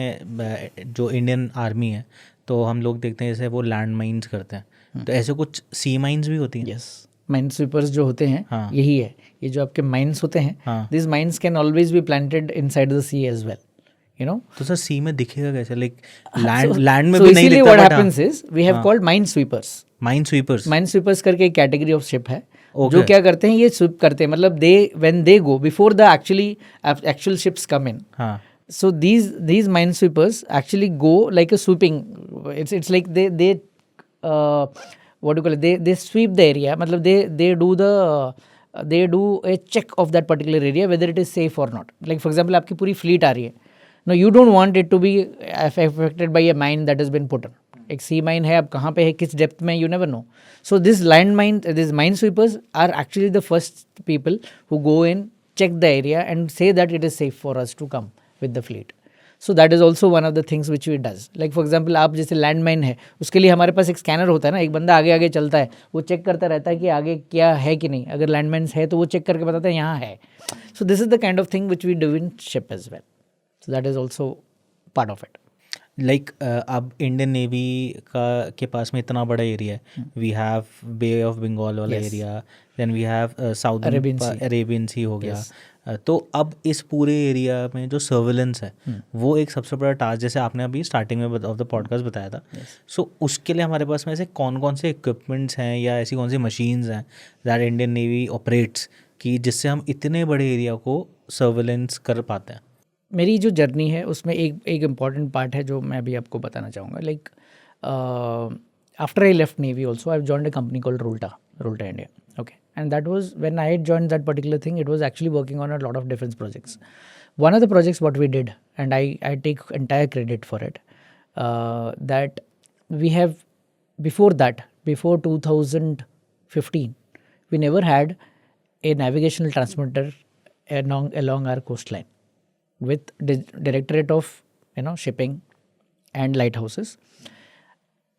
जो इंडियन आर्मी है तो हम लोग देखते हैं जैसे वो लैंड माइंस करते हैं, तो ऐसे कुछ सी माइंस भी होती हैं?
यस, माइन स्वीपर्स जो होते हैं यही है, ये जो आपके माइंस होते हैं, this mines can always be planted inside the sea as well, you know.
तो सर सी में दिखेगा कैसे, लाइक लैंड में भी नहीं दिखता?
What happens is we have called minesweepers.
Minesweepers
करके एक कैटेगरी ऑफ शिप है जो क्या करते हैं, ये स्वीप करते हैं, मतलब they when they go before the actual ships come in. So these minesweepers actually go like a sweeping. It's like they what do you call it? They sweep the area. मतलब they do a check of that particular area whether it is safe or not. Like for example, आपकी पूरी fleet आ रही है. No, you don't want it to be affected by a mine that has been put on. एक सी माइन है, अब कहाँ पे है, किस डेप्थ में, you never know. So these minesweepers are actually the first people who go in, check the area and say that it is safe for us to come with the fleet. So that is also one of the things which we does. Like for example, आप जैसे लैंड माइन है, उसके लिए हमारे पास एक स्कैनर होता है ना, एक बंदा आगे आगे चलता है, वो चेक करता रहता है कि आगे क्या है कि नहीं, अगर लैंड माइन्स है तो वो चेक करके बताता है यहाँ है. So this is the kind of thing which we do in ship as well. So that is also part of it.
लाइक अब इंडियन नेवी के पास में इतना बड़ा एरिया है, we have bay of Bengal वाला area, then we have south Arabian sea हो गया. तो अब इस पूरे एरिया में जो सर्विलेंस है वो एक सबसे बड़ा टास्क, जैसे आपने अभी स्टार्टिंग में ऑफ द पॉडकास्ट बताया था. सो उसके लिए हमारे पास में ऐसे कौन कौन से इक्विपमेंट्स हैं या ऐसी कौन सी मशीन्स हैं दैट इंडियन नेवी ऑपरेट्स कि जिससे हम इतने बड़े एरिया को सर्विलेंस कर पाते हैं?
मेरी जो जर्नी है उसमें एक इम्पॉर्टेंट पार्ट है जो मैं अभी आपको बताना चाहूँगा. Like after I left navy also I joined a company called Rolta India. Okay, and that was when I had joined that particular thing, it was actually working on a lot of defense projects. One of the projects what we did, and I take entire credit for it, that we have before 2015, we never had a navigational transmitter along our coastline with Directorate of Shipping and Lighthouses.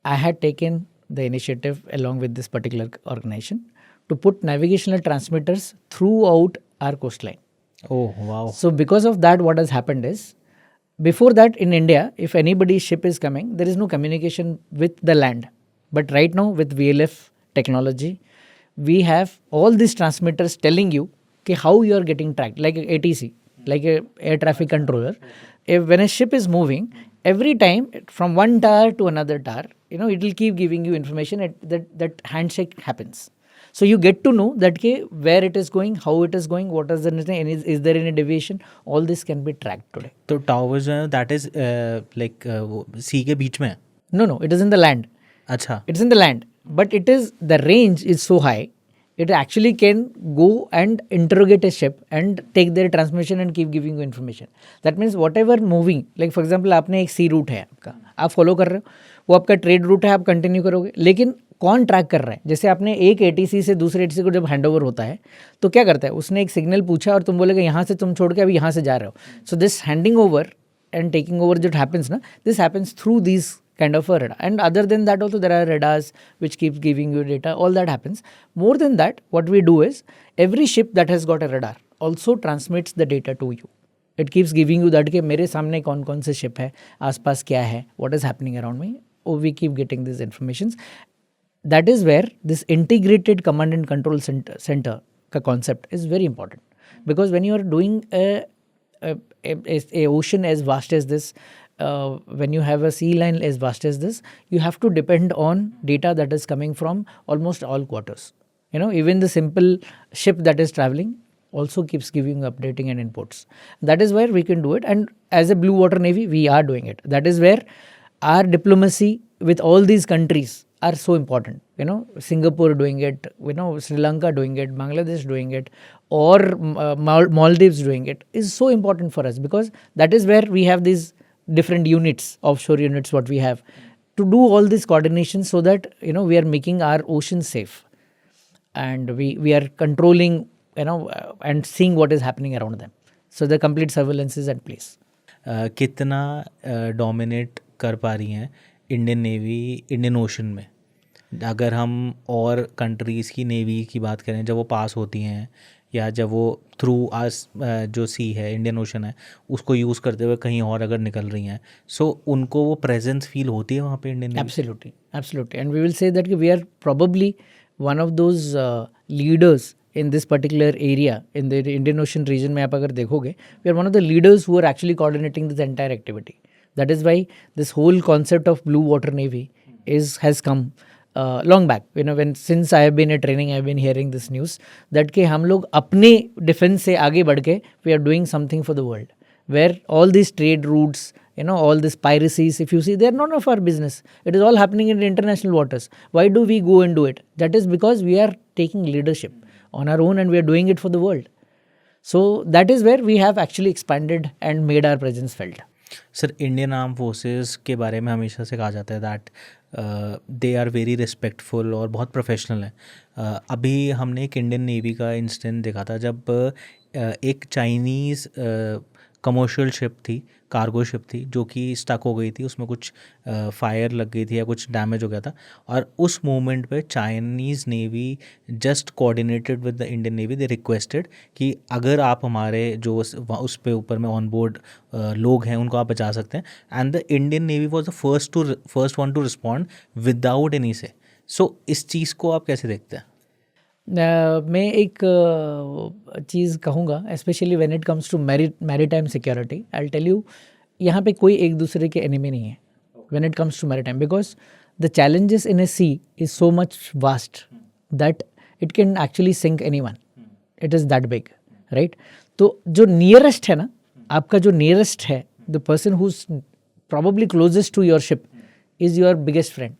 I had taken the initiative along with this particular organization to put navigational transmitters throughout our coastline.
Oh, wow.
So because of that, what has happened is, before that in India, if anybody's ship is coming, there is no communication with the land. But right now with VLF technology, we have all these transmitters telling you how you are getting tracked, like a ATC, like a air traffic controller. When a ship is moving, every time from one tower to another tower, it will keep giving you information that handshake happens. So you get to know that where it is going, how it is going, what is the is there any deviation? All this can be tracked today.
तो towers जो है that is like sea के बीच में है?
No, it is in the land.
अच्छा.
It's in the land, but the range is so high, it actually can go and interrogate a ship and take their transmission and keep giving you information. That means whatever moving, like for example आपने एक सी रूट है आपका, आप फॉलो कर रहे हो, वो आपका ट्रेड रूट है, आप कंटिन्यू करोगे, लेकिन कौन ट्रैक कर रहा है? जैसे आपने एक एटीसी से दूसरे एटीसी को जब हैंडओवर होता है तो क्या करता है, उसने एक सिग्नल पूछा और तुम बोलेगे यहाँ से तुम छोड़ के अभी यहाँ से जा रहे हो. So this handing over and taking over that happens na, this happens through these kind of a radar, and other than that also there are radars which keeps giving you data, all that happens. More than that, what we do is every ship that has got a radar also transmits the data to you. It keeps giving you that कि मेरे सामने कौन कौन से ship है, आसपास क्या है, what is happening around me. Oh, we keep getting these informations. That is where this integrated command and control center का concept is very important, because when you are doing a ocean as vast as this, when you have a sea line as vast as this, you have to depend on data that is coming from almost all quarters. Even the simple ship that is traveling also keeps giving updating and inputs. That is where we can do it, and as a Blue Water Navy, we are doing it. That is where our diplomacy with all these countries are so important. Singapore doing it, Sri Lanka doing it, Bangladesh doing it, or Maldives doing it is so important for us, because that is where we have these different units, offshore units, what we have to do all this coordination, so that we are making our ocean safe, and we are controlling and seeing what is happening around them. So the complete surveillance is at place.
कितना डोमिनेट कर पा रही हैं इंडियन नेवी इंडियन ओशन में? अगर हम और कंट्रीज़ की नेवी की बात करें, जब वो पास होती हैं या जब वो थ्रू जो सी है, इंडियन ओशन है, उसको यूज़ करते हुए कहीं और अगर निकल रही हैं, सो उनको वो प्रेजेंस फील होती है वहाँ पे Indian navy?
Absolutely. And we will say that we are probably one of those leaders in this particular area, in the Indian Ocean region में आप अगर देखोगे, we are one of the leaders who are actually coordinating this entire activity. That is why this whole concept of Blue Water Navy has come long back. Since I have been a training, I have been hearing this news that कि हम लोग अपने डिफेंस से आगे बढ़ के we are doing something for the world, where all these trade routes, all these piracies, if you see, they are none of our business. It is all happening in international waters. Why do we go and do it? That is because we are taking leadership on our own and we are doing it for the world. So that is where we have actually expanded and made our presence felt.
सर, इंडियन आर्म फोर्सेस के बारे में हमेशा से कहा जाता है that they are very respectful और बहुत प्रोफेशनल है. अभी हमने एक इंडियन नेवी का इंसिडेंट देखा था जब एक चाइनीज़ कमर्शियल शिप थी, कार्गो शिप थी, जो कि स्टक हो गई थी, उसमें कुछ फायर लग गई थी या कुछ डैमेज हो गया था, और उस मोमेंट पे Chinese navy just coordinated with the Indian navy. They requested कि अगर आप हमारे जो उस पे ऊपर में ऑन बोर्ड लोग हैं उनको आप बचा सकते हैं, and the Indian navy was the first one two respond without any से. सो इस चीज़ को आप कैसे देखते हैं?
मैं एक चीज़ कहूँगा, specially when it comes to maritime security, I will tell you, यहाँ पे कोई एक दूसरे के एनिमी नहीं है when it comes to maritime, because the challenges in a sea is so much vast that it can actually sink anyone. It is that big, right? तो जो नियरेस्ट है ना, आपका जो नियरेस्ट है, the person who is probably closest to your ship is your biggest friend.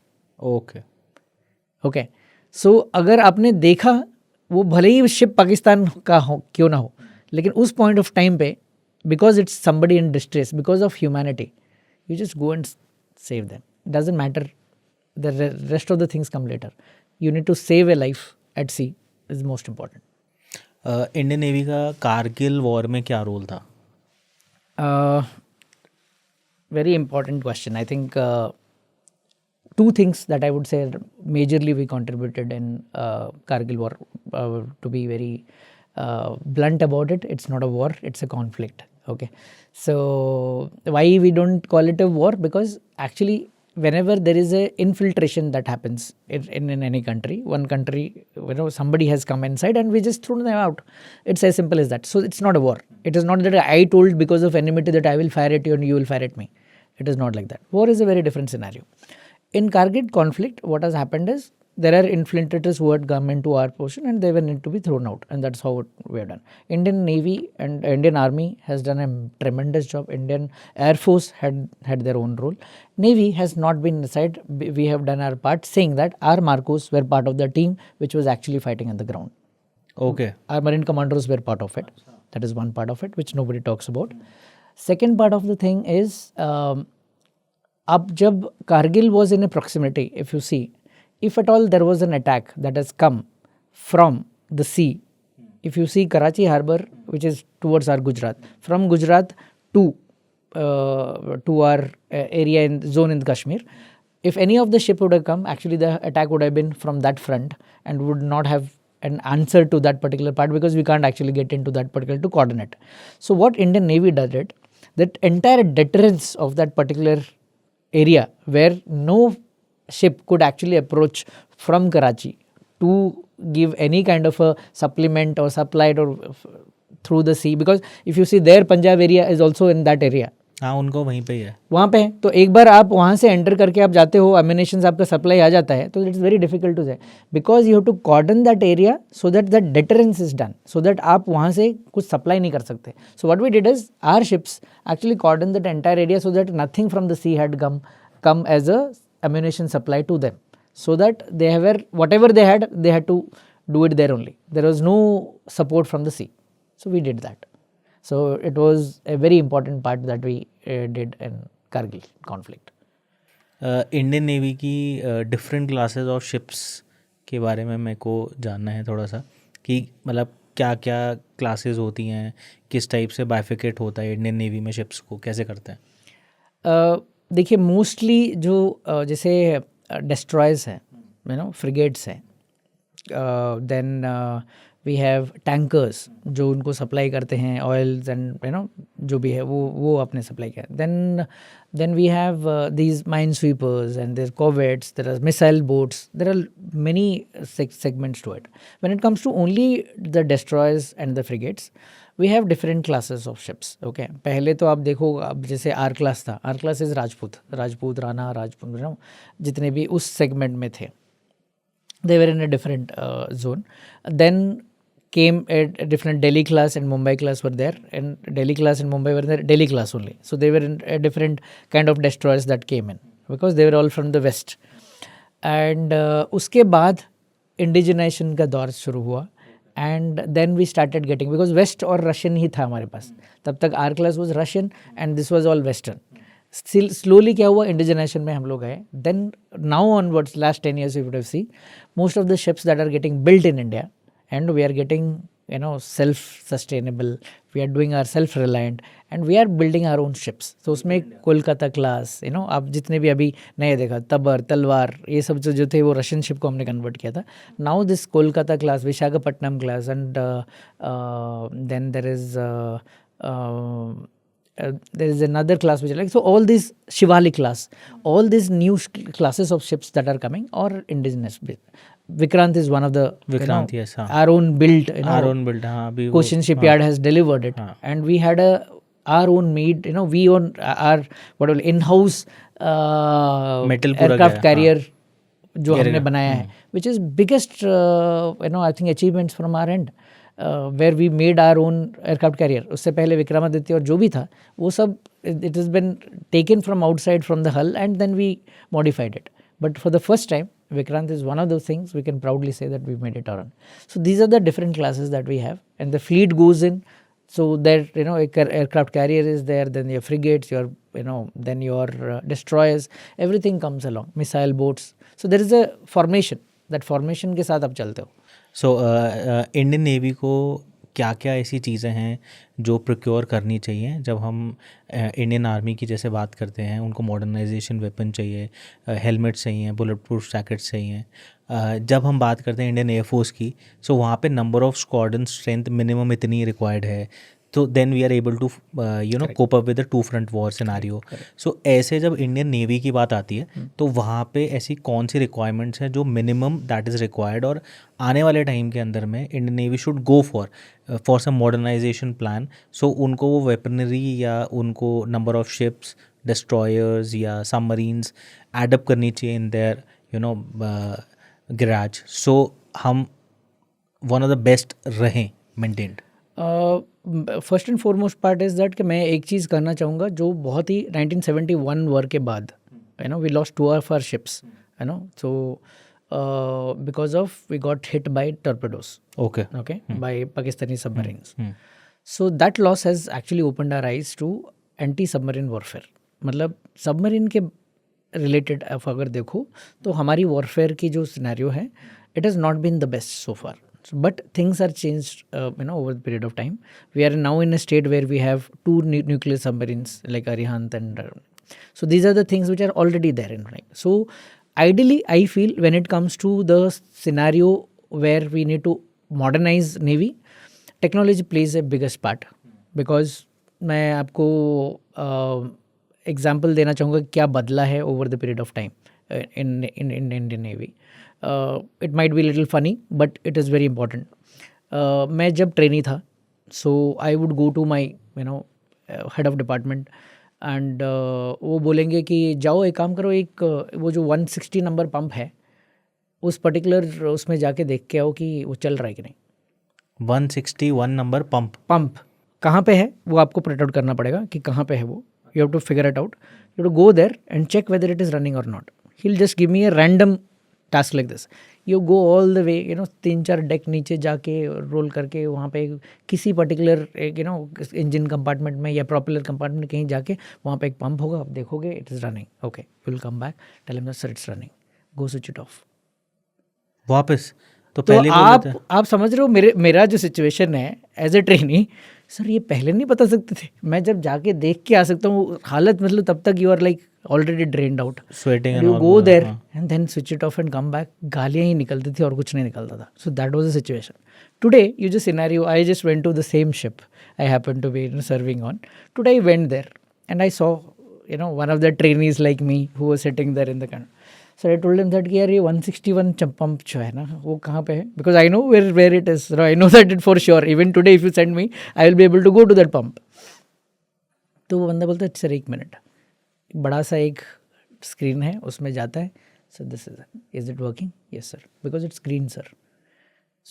Okay. सो अगर आपने देखा, वो भले ही शिप पाकिस्तान का हो क्यों ना हो, लेकिन उस पॉइंट ऑफ टाइम पे, because it's somebody in distress, because of humanity, you just go and save them. Doesn't matter, the rest of the things come later. You need to save a life at sea is most important.
Indian navy का कारगिल वॉर में क्या रोल था?
Very important question. I think two things that I would say majorly we contributed in Kargil war. To be very blunt about it, it's not a war, it's a conflict. Okay. So why we don't call it a war? Because actually whenever there is a infiltration that happens in any country, one country, somebody has come inside and we just throw them out. It's as simple as that. So it's not a war. It is not that I told because of enmity that I will fire at you and you will fire at me. It is not like that. War is a very different scenario. In Kargil conflict, what has happened is there are infiltrators who had come into our portion and they were need to be thrown out, and that's how we have done. Indian Navy and Indian Army has done a tremendous job. Indian Air Force had their own role. Navy has not been inside. We have done our part, saying that our Marcos were part of the team which was actually fighting on the ground.
Okay.
Our Marine Commandos were part of it. That is one part of it which nobody talks about. Second part of the thing is, अब जब Kargil was in a proximity, if you see, if at all there was an attack that has come from the sea, if you see Karachi harbour, which is towards our Gujarat, from Gujarat to our area in zone in Kashmir, if any of the ship would have come, actually the attack would have been from that front and would not have an answer to that particular part, because we can't actually get into that particular to coordinate. So what Indian Navy did it, that entire deterrence of that particular area where no ship could actually approach from Karachi to give any kind of a supplement or supply or through the sea, because if you see their Punjab area is also in that area.
हाँ, उनको वहीं पे ही है.
वहाँ पे है, तो एक बार आप वहाँ से एंटर करके आप जाते हो, एमिनेशन आपका सप्लाई आ जाता है, तो it's very difficult to say, because you have to cordon that area so that that deterrence is done, so that आप वहाँ से कुछ सप्लाई नहीं कर सकते. So what we did is our ships actually cordon that entire area so that nothing from the sea had come as a ammunition supply to them, so that they were whatever they had to do it there only. There was no support from the sea, so we did that. So it was a very important part that we did in Kargil conflict.
Indian navy की डिफरेंट क्लासेस ऑफ शिप्स के बारे में मेरे को जानना है थोड़ा सा, कि मतलब क्या क्या क्लासेस होती हैं, किस टाइप से बाइफिकेट होता है इंडियन नेवी में शिप्स को, कैसे करते हैं?
देखिए मोस्टली जो जैसे डिस्ट्रॉयर्स हैं, फ्रिगेट्स हैं, देन वी हैव टैंकर्स जो उनको सप्लाई करते हैं ऑयल्स एंड जो भी है वो अपने सप्लाई किया. Then we have these minesweepers and their corvettes, there are missile boats, there are many segments to it. When it comes to only the destroyers and the frigates, we have different classes of ships. Okay, पहले तो आप देखो, अब जैसे आर क्लास था, R class is Rajput Rana Rajput जितने भी उस सेगमेंट में थे, they were in a different zone. Then came a different Delhi class and Mumbai class were there, and Delhi class and Mumbai were there, Delhi class only. So they were in a different kind of destroyers that came in, because they were all from the west. And उसके बाद इंडिजिनेशन का दौर शुरू हुआ, and then we started getting, because west और रशियन ही था हमारे पास तब तक, R class was Russian and this was all western. Slowly क्या हुआ, इंडिजिनेशन में हम लोग आए. Then now onwards, last 10 years you would have seen most of the ships that are getting built in India, and we are getting self sustainable, we are doing our self reliant, and we are building our own ships. तो उसमें कोलकाता क्लास, आप जितने भी अभी नए देखा, तबर, तलवार, ये सब जो थे वो रशियन शिप को हमने कन्वर्ट किया था. Now this Kolkata class, Visakhapatnam class, and then there is another class which is like, so all these Shivali class, all these new classes of ships that are coming or indigenous. Vikrant is one of the
Vikrant, yes,
our own built,
our own built, अभी
Cochin shipyard has delivered it, and we had our own made, we own our whatever in-house
metal
aircraft carrier जो हमने बनाया है, which is biggest I think achievements from our end. Where we made our own aircraft carrier. उससे पहले विक्रमादित्य और जो भी था वो सब, it has been taken from outside from the hull and then we modified it. But for the first time, Vikrant is one of those things we can proudly say that we made it our own. So these are the different classes that we have, and the fleet goes in. So that aircraft carrier is there, then your frigates, your then your destroyers, everything comes along, missile boats. So there is a formation. That formation के साथ आप चलते हो.
सो इंडियन नेवी को क्या क्या ऐसी चीज़ें हैं जो प्रोक्योर करनी चाहिए जब हम इंडियन आर्मी की जैसे बात करते हैं? उनको मॉडर्नाइजेशन वेपन चाहिए, हेलमेट्स चाहिए, बुलेट प्रूफ जैकेट्स चाहिए। जब हम बात करते हैं इंडियन एयरफोर्स की, सो वहाँ पे number of squadron strength minimum इतनी रिक्वायर्ड है, तो then we are able to cope up with the 2 front war scenario. So ऐसे जब इंडियन नेवी की बात आती है तो वहाँ पे ऐसी कौन सी रिक्वायरमेंट्स हैं जो मिनिमम दैट इज़ रिक्वायर्ड, और आने वाले टाइम के अंदर में Indian navy should go for some modernization plan? So उनको वो वेपनरी या उनको नंबर ऑफ शिप्स, डिस्ट्रॉयर्स या सबमरीन्स एडअप करनी चाहिए इन देयर गैराज, सो हम वन ऑफ द बेस्ट रहें maintained.
First and foremost part is that कि मैं एक चीज़ करना चाहूँगा जो बहुत ही 1971 वॉर के बाद, we lost 2 of our ships, so because of we got hit by torpedoes,
okay
by Pakistani submarines. So that loss has actually opened our eyes to anti submarine warfare. मतलब सबमरीन के रिलेटेड अगर देखो तो हमारी वॉरफेयर की जो सिनेरियो है, it has not been the best so far. But things are changed, over the period of time. We are now in a state where we have 2 nuclear submarines like Arihant and so these are the things which are already there in right. So ideally, I feel when it comes to the scenario where we need to modernize Navy, technology plays a biggest part. Because मैं आपको एग्जाम्पल देना चाहूँगा क्या बदला है over the period of time in Indian Navy. It might be a little funny, but it is very important. मैं जब ट्रेनी था, so I would go to my head of department and वो बोलेंगे कि जाओ एक काम करो, एक वो जो 160 नंबर पंप है उस पर्टिकुलर उसमें जाके देख के आओ कि वो चल रहा है कि नहीं.
161 नंबर पंप
कहाँ पे है वो आपको प्रिंट आउट करना पड़ेगा कि कहाँ पे है वो. You have to figure it out. You have to go there and check whether it is running or not. He'll just give me a random task like this. You go all the way 3-4 deck नीचे जाके रोल करके वहाँ पे किसी पर्टिकुलर इंजन कंपार्टमेंट में या प्रोपेलर कंपार्टमेंट में कहीं जाके वहाँ पे एक पंप होगा, आप देखोगे it is running. Okay, will come back, tell him sir it's running, go switch it off.
वापस तो
पहले आप समझ रहे हो मेरा जो सिचुएशन है एज ए ट्रेनी. सर ये पहले नहीं बता सकते थे, मैं जब जाके देख के आ सकता हूँ. हालत मतलब तब तक you are like already drained out,
sweating and
you
all
go
that,
there and then switch it off and come back. गालियाँ ही निकलती थी और कुछ नहीं निकलता था. So that was the situation. Today you just scenario, I just went to the same ship I happened to be serving on. Today I went there and I saw one of the trainees like me who was sitting there in the corner. So I told him that कि यार ये 161 pump जो है ना वो कहाँ पे है, because I know where it is. I know that it for sure. Even today if you send me, I will be able to go to that pump. तो वो बंदा बोलता है सर 1 मिनट, बड़ा सा एक स्क्रीन है उसमें जाता है, sir this is it working, yes sir, because it's green sir,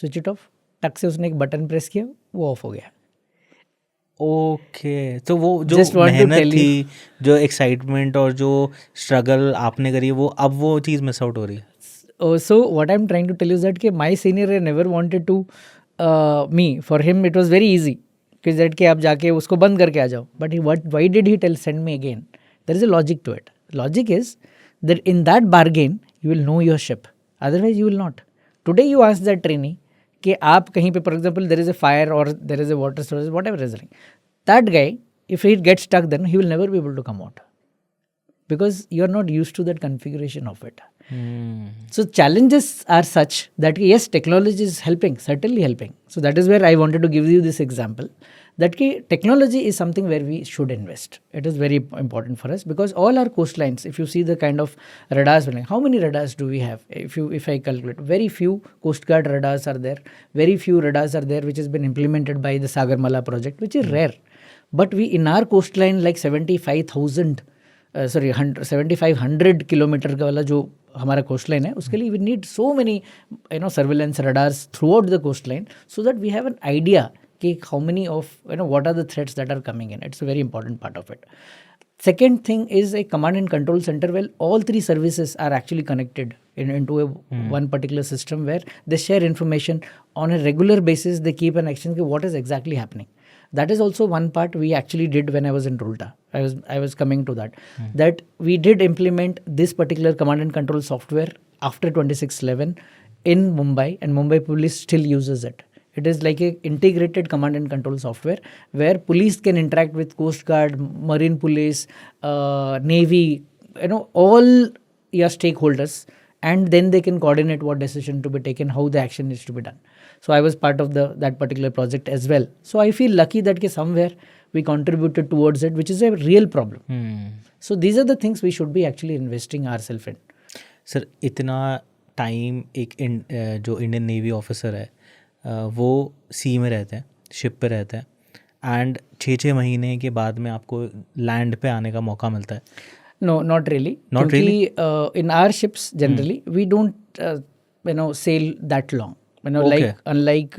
switch it of. टक से उसने एक बटन प्रेस किया, वो ऑफ हो गया.
ओके, तो वो जो मेहनत थी, जो एक्साइटमेंट और जो स्ट्रगल आपने करी, वो अब वो चीज़ मिस आउट हो रही है.
So what I am trying to tell you that कि my senior never wanted to me, for him it was very easy कि दैट कि आप जाके उसको बंद करके आ जाओ. But why did he tell send me again? There is a logic to it. Logic is that in that bargain you will know your ship. Otherwise you will not. Today you ask that trainee कि आप कहीं पे, for example, there is a fire or there is a water source, whatever is running. That guy, if he gets stuck, then he will never be able to come out because you are not used to that configuration of it. So challenges are such that yes, technology is helping, certainly helping. So that is where I wanted to give you this example. That technology is something where we should invest. It is very important for us because all our coastlines, if you see the kind of radars, how many radars do we have? If I calculate, very few Coast Guard radars are there. Very few radars are there which has been implemented by the Sagarmala project, which is rare. But we in our coastline like 7,500 kilometre का वाला जो हमारा कोस्ट लाइन है उसके लिए we need so many surveillance radars throughout the coastline so that we have an idea कि how many of what are the threats that are coming in. It's a very important part of it. Second thing is a command and control center where all 3 services are actually connected into one particular system where they share information on a regular basis. They keep an exchange of what is exactly happening. That is also one part we actually did when I was in Rulta. I was coming to that. That we did implement this particular command and control software after 2611 in Mumbai, and Mumbai police still uses it. It is like a integrated command and control software where police can interact with Coast Guard, Marine Police, Navy, all your stakeholders, and then they can coordinate what decision to be taken, how the action is to be done. So I was part of that particular project as well. So I feel lucky that somewhere we contributed towards it, which is a real problem. So these are the things we should be actually investing ourselves in.
Sir इतना टाइम एक जो इंडियन नेवी ऑफिसर है वो सी में रहते हैं, शिप पे रहते हैं, एंड 6 महीने के बाद में आपको लैंड पे आने का मौका मिलता है.
No, not really.
Not really?
In our ships, generally, we don't, sail that long.
Okay.
Unlike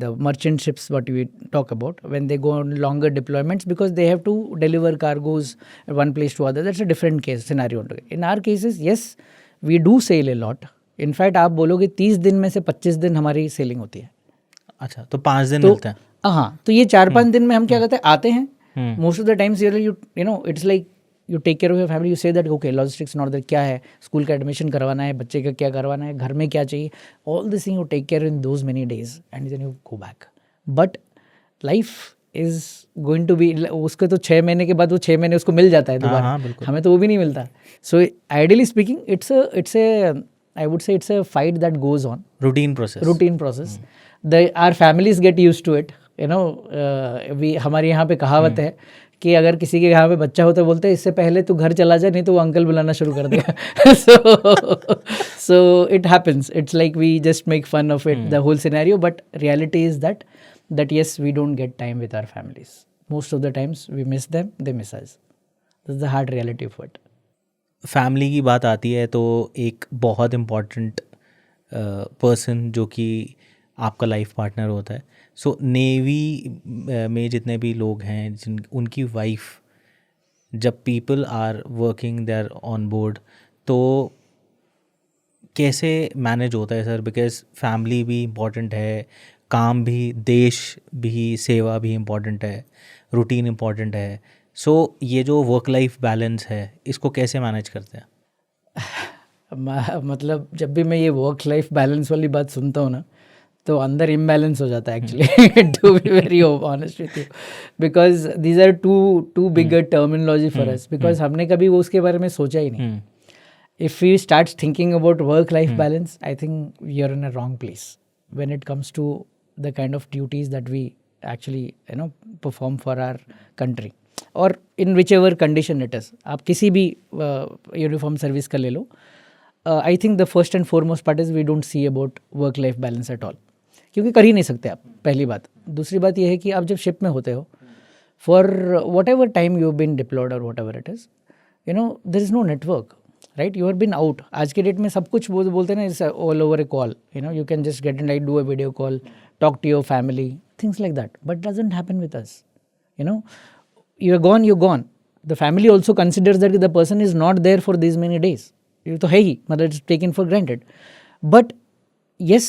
the merchant ships, what we talk about, when they go on longer deployments, because they have to deliver cargoes at one place to other. That's a different case scenario. In our cases, yes, we do sail a lot. In fact, आप बोलोगे 30 दिन में से 25 दिन हमारी सेलिंग होती है.
अच्छा, तो 5 दिन मिलते हैं.
हाँ, तो ये 4-5 दिन में हम क्या करते हैं, आते हैं. Most of the times it's like you take care of your family. You say that okay, logistics not there, क्या है, स्कूल का एडमिशन करवाना है, बच्चे का क्या करवाना है, घर में क्या चाहिए, all this thing you take care in those many days and then you go back. But life is going to be, उसको तो 6 महीने के बाद वो 6 महीने उसको मिल जाता है दोबारा, हमें तो वो भी नहीं मिलता. So ideally speaking, I would say it's a fight that goes on.
Routine process.
Our families get used to it. हमारे यहाँ पे कहावत है कि अगर किसी के यहाँ पे बच्चा हो तो बोलते हैं इससे पहले तू घर चला जा, नहीं तो वो अंकल बुलाना शुरू कर देगा. So it happens. It's like we just make fun of it, the whole scenario. But reality is that yes, we don't get time with our families. Most of the times we miss them, they miss us. That's the hard reality of it.
Family की बात आती है तो एक बहुत इम्पॉर्टेंट पर्सन जो कि आपका लाइफ पार्टनर होता है. सो नेवी में जितने भी लोग हैं उनकी वाइफ, जब people are working they are on board, तो कैसे मैनेज होता है सर? बिकॉज फैमिली भी इम्पॉर्टेंट है, काम भी, देश भी, सेवा भी इम्पॉर्टेंट है, रूटीन इम्पॉर्टेंट है. सो ये जो वर्क लाइफ बैलेंस है इसको कैसे मैनेज करते हैं?
मतलब जब भी मैं ये वर्क लाइफ बैलेंस वाली बात सुनता हूँ ना, तो अंदर इम्बैलेंस हो जाता है actually, to be very honest with you, because these are too bigger terminology for us, because हमने कभी वो उसके बारे में सोचा ही नहीं. If you start thinking about work life balance, I think you are in a wrong place when it comes to the kind of duties that we actually perform for our country, और in whichever condition it is. आप किसी भी यूनिफॉर्म सर्विस का ले लो. I think the first and foremost part is we don't see about work life balance at all, क्योंकि कर ही नहीं सकते आप, पहली बात. दूसरी बात यह है कि आप जब शिप में होते हो, for whatever time you been deployed और whatever it is, there is no network, right? You are been out. आज के डेट में सब कुछ बोलते हैं ना, it's all over a call, you can just get and do a video call, talk to your family, things like that. But doesn't happen with us. You're gone. The family also considers that the person is not there for these many days. ये तो है ही, मतलब it's taken for granted. But yes,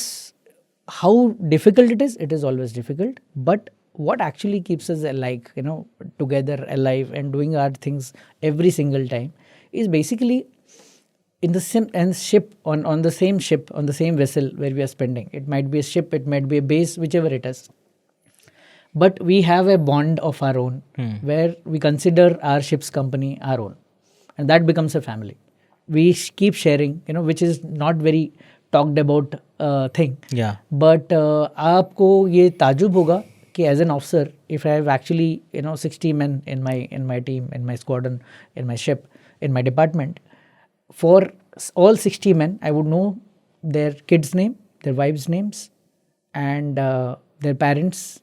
how difficult it is always difficult. But what actually keeps us alive, together, alive, and doing our things every single time is basically in the same ship, on the same ship, on the same vessel where we are spending. It might be a ship, it might be a base, whichever it is. But we have a bond of our own where we consider our ship's company our own. And that becomes a family. We keep sharing, which is not very talked about thing.
Yeah.
But आपको ये ताजुब होगा कि as an officer, if I have actually 60 men in my team, in my squadron, in my ship, in my department, for all 60 men, I would know their kids' name, their wives' names, and their parents,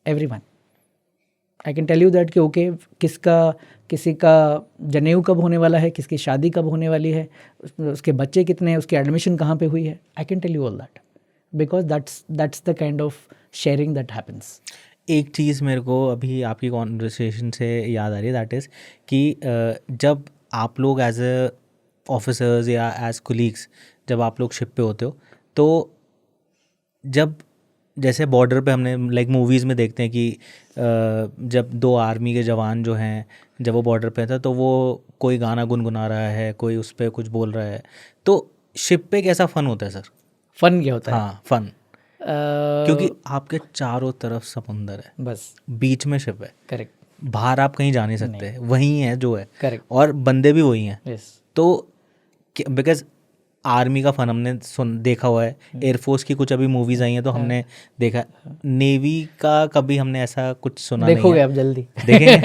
everyone. I can tell you that कि okay, किसी का जनेऊ कब होने वाला है, किसकी शादी कब होने वाली है, उसके बच्चे कितने हैं, उसकी एडमिशन कहाँ पे हुई है. I can tell you all that because that's the kind of sharing that happens.
एक चीज़ मेरे को अभी आपकी कॉन्वर्सेशन से याद आ रही है, दैट इज़ कि जब आप लोग एज ए ऑफिसर्स या एज कोलीग्स, जब आप लोग शिप पे होते हो, तो जब जैसे बॉर्डर पे हमने लाइक मूवीज़ में देखते हैं कि जब दो आर्मी के जवान जो हैं जब वो बॉर्डर पे था तो वो कोई गाना गुनगुना रहा है, कोई उस पर कुछ बोल रहा है, तो शिप पे कैसा फ़न होता है सर?
फन क्या होता है?
हाँ फ़न, क्योंकि आपके चारों तरफ समंदर है,
बस
बीच में शिप है,
करेक्ट,
बाहर आप कहीं जा नहीं सकते, वही है जो है,
करेक्ट,
और बंदे भी वही हैं।
यस,
तो बिकॉज आर्मी का फन हमने देखा हुआ है, एयरफोर्स की कुछ अभी मूवीज़ आई हैं तो हमने देखा, नेवी का कभी हमने ऐसा कुछ सुना नहीं
देखोगे
है।
आप जल्दी,
देखेंगे।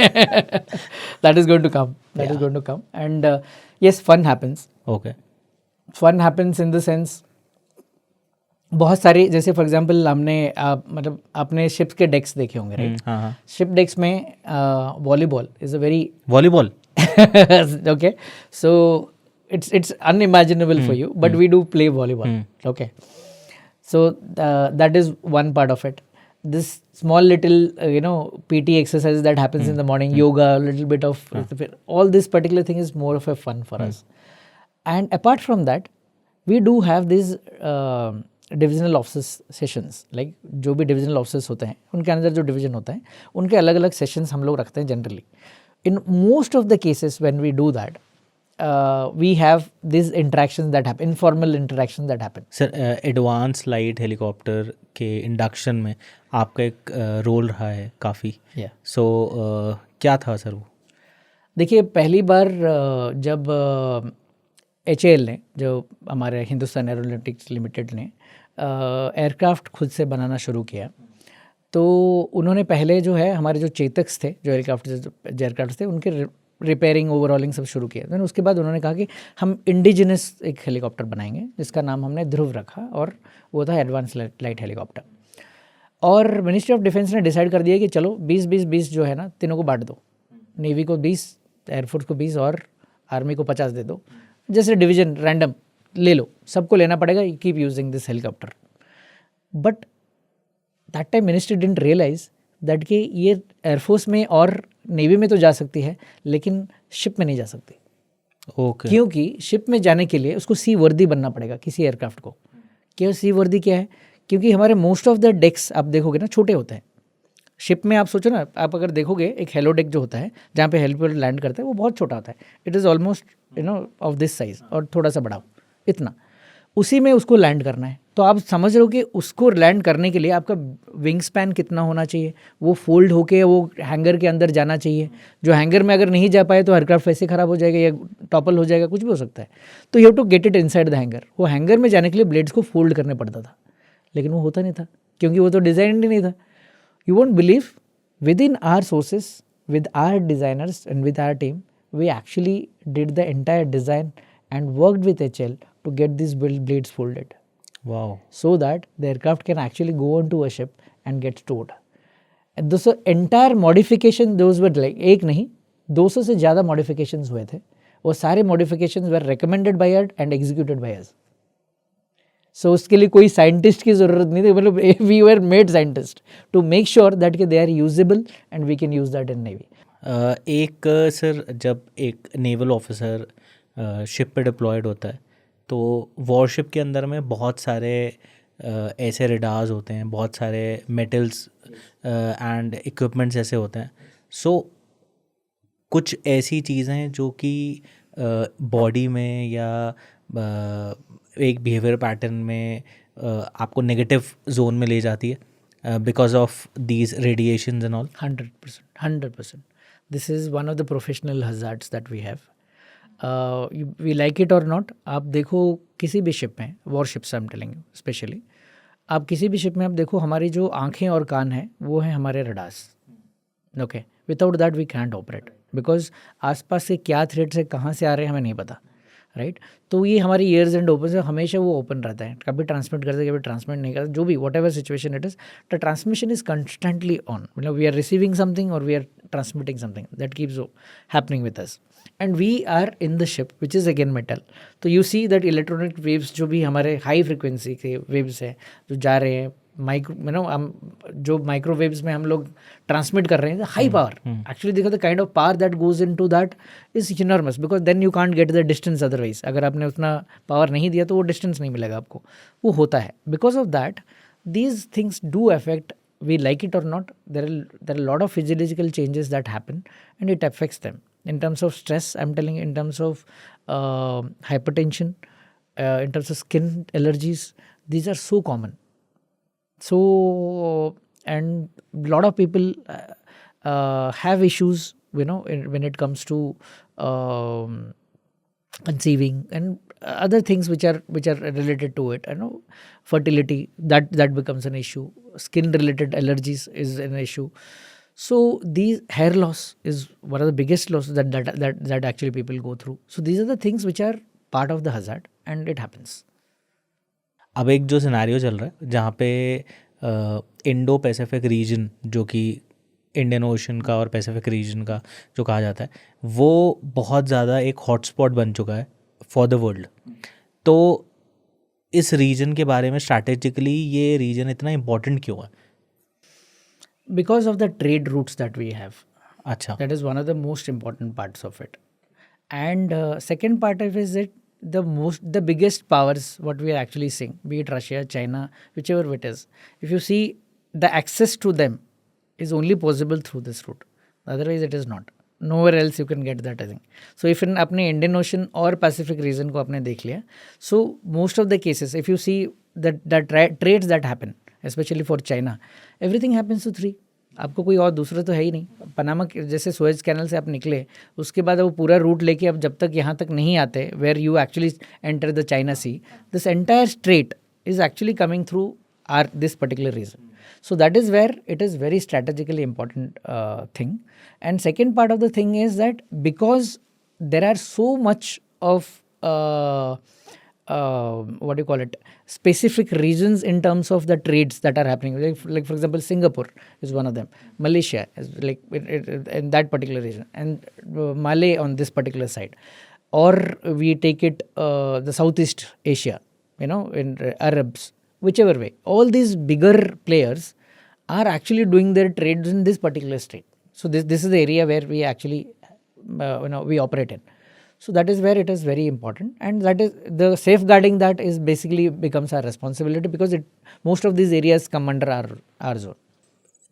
That is going to come, that is going to come, and yes, fun happens,
okay,
fun happens in the sense बहुत सारे, जैसे फॉर एग्जांपल हमने मतलब आपने शिप्स के डेक्स देखे होंगे, राइट?
हाँ हाँ,
शिप डेक्स में volleyball is a very
volleyball,
okay, so it's unimaginable for you, but we do play volleyball. Okay, so that is one part of it. This small little PT exercises that happens in the morning, yoga, a little bit of all this particular thing is more of a fun for us. And apart from that, we do have these divisional officers sessions, like जो भी divisional officers होते हैं उनके अंदर जो division होता है उनके अलग अलग sessions हम लोग रखते हैं generally. In most of the cases when we do that, we have these interactions that happen, informal interactions that happen.
Sir advance light helicopter के इंडक्शन में आपका एक रोल रहा है काफ़ी,
Yeah.
सो क्या था सर वो?
देखिए, पहली बार जब HAL ने, जो हमारे हिंदुस्तान एरोनॉटिक्स लिमिटेड ने एयरक्राफ्ट खुद से बनाना शुरू किया, तो उन्होंने पहले जो है हमारे जो चेतक्स थे, जो एयरक्राफ्ट थे, उनके रिपेयरिंग, ओवरऑलिंग सब शुरू किया। देन उसके बाद उन्होंने कहा कि हम इंडिजिनस एक हेलीकॉप्टर बनाएंगे जिसका नाम हमने ध्रुव रखा, और वो था एडवांस लाइट हेलीकॉप्टर। और मिनिस्ट्री ऑफ डिफेंस ने डिसाइड कर दिया कि चलो 20-20-20 जो है ना, तीनों को बांट दो, नेवी को 20, एयरफोर्स को 20 और आर्मी को 50 दे दो, जैसे डिवीजन रैंडम ले लो, सबको लेना पड़ेगा, keep using this helicopter. But that time ministry didn't realise that कि ये एयरफोर्स में और नेवी में तो जा सकती है लेकिन शिप में नहीं जा सकती।
ओके,
क्योंकि शिप में जाने के लिए उसको सी वर्दी बनना पड़ेगा किसी एयरक्राफ्ट को। क्या सी वर्दी क्या है? क्योंकि हमारे मोस्ट ऑफ द डेक्स आप देखोगे ना छोटे होते हैं। शिप में आप सोचो ना, आप अगर देखोगे एक हेलो डेक जो होता है जहाँ पे हेलीकॉप्टर लैंड करता है, वो बहुत छोटा होता है। It is almost of this size और थोड़ा सा बड़ा हो, इतना, उसी में उसको लैंड करना है। तो आप समझ रहे हो कि उसको लैंड करने के लिए आपका विंग स्पैन कितना होना चाहिए, वो फोल्ड होके वो हैंगर के अंदर जाना चाहिए। जो हैंगर में अगर नहीं जा पाए तो एयरक्राफ्ट वैसे ख़राब हो जाएगा या टॉपल हो जाएगा, कुछ भी हो सकता है। तो you have to get it inside the hangar. वो हैंगर में जाने के लिए ब्लेड्स को फोल्ड करने पड़ता था, लेकिन वो होता नहीं था क्योंकि वो तो डिज़ाइन ही नहीं था। You won't believe, within our sources, with our designers and with our team, we actually did the entire design and worked with HL to get these blades folded.
wow,
So that the aircraft can actually go onto a ship and get stored. And those entire modification, those were like, एक नहीं 200 से ज़्यादा modifications हुए थे। वो सारे modifications were recommended by us and executed by us. So उसके लिए कोई साइंटिस्ट की ज़रूरत नहीं थी, मतलब we were made scientists to make sure that they are usable and we can use that in Navy.
एक सर, जब एक नेवल ऑफिसर शिप पे डिप्लॉयड होता है तो वॉरशिप के अंदर में बहुत सारे ऐसे रेडार्स होते हैं, बहुत सारे मेटल्स एंड इक्विपमेंट्स ऐसे होते हैं। सो कुछ ऐसी चीज़ें जो कि बॉडी में या एक बिहेवियर पैटर्न में आपको नेगेटिव जोन में ले जाती है because of these radiations and all.
100%. This is one of the professional hazards that we have. We like it और नॉट। आप देखो किसी भी शिप में, warships I am telling you specially, आप किसी भी शिप में आप देखो हमारी जो आंखें और कान हैं वो हैं हमारे radars. Okay, without that we can't operate, because आसपास से क्या थ्रेट से कहाँ से आ रहे हैं हमें नहीं पता, राइट? तो ये हमारी ईयर्स एंड ओपन से हमेशा वो ओपन रहता है, कभी ट्रांसमिट करते कभी ट्रांसमिट नहीं करते, जो भी whatever situation it is, the transmission is constantly on. मतलब वी आर रिसीविंग समथिंग और we are transmitting something, that keeps happening with us and we are in the ship which is again metal. तो you see that electronic waves जो भी हमारे हाई फ्रिक्वेंसी के वेव्स हैं जो जा रहे हैं, जो माइक्रोवेव्स में हम लोग ट्रांसमिट कर रहे हैं, हाई पावर, एक्चुअली देखो the kind of power that goes into that is enormous, because then you can't get the distance otherwise. अगर आपने उतना पावर नहीं दिया तो वो डिस्टेंस नहीं मिलेगा आपको, वो होता है। Because of that these things do affect, we like it or not, there are a lot of physiological changes that happen and it affects them. In terms of stress, I'm telling you, in terms of hypertension, in terms of skin allergies, these are so common. So, and a lot of people have issues, when it comes to conceiving and other things which are related to it. Fertility, that becomes an issue. Skin related allergies is an issue. So these hair loss is one of the biggest losses that actually people go through. So these are the things which are part of the hazard and it happens.
अब एक जो सिनेरियो चल रहा है जहाँ पे इंडो पैसिफिक रीजन, जो कि इंडियन ओशन का और पैसिफिक रीजन का जो कहा जाता है, वो बहुत ज़्यादा एक हॉटस्पॉट बन चुका है फॉर द वर्ल्ड. तो इस रीजन के बारे में स्ट्रैटेजिकली ये रीजन इतना इम्पोर्टेंट क्यों है?
Because of the trade routes that we have.
अच्छा.
That is one of the most important parts of it. And second part of it is that the biggest powers, what we are actually seeing, be it Russia, China, whichever it is, if you see, the access to them is only possible through this route. Otherwise it is not. Nowhere else you can get that, I think. So if in अपने Indian Ocean और Pacific region को आपने देख लिया, so most of the cases, if you see that trades that happen, especially for China, everything happens to 3. आपको कोई और दूसरा तो है ही नहीं. पनामा जैसे सुएज कैनल से आप निकले, उसके बाद वो पूरा रूट लेके अब जब तक यहाँ तक नहीं आते, where you actually enter the China sea, this entire strait is actually coming through this particular reason. So that is where it is very strategically important thing. And second part of the thing is that because there are so much of what do you call it, specific regions in terms of the trades that are happening, like for example Singapore is one of them, Malaysia is like in that particular region, and Malay on this particular side, or we take it the Southeast Asia, in Arabs, whichever way, all these bigger players are actually doing their trades in this particular strait. So this is the area where we actually we operate in. So that is where it is very important, and that is the safeguarding that is basically becomes our responsibility, because most of these areas come under our zone.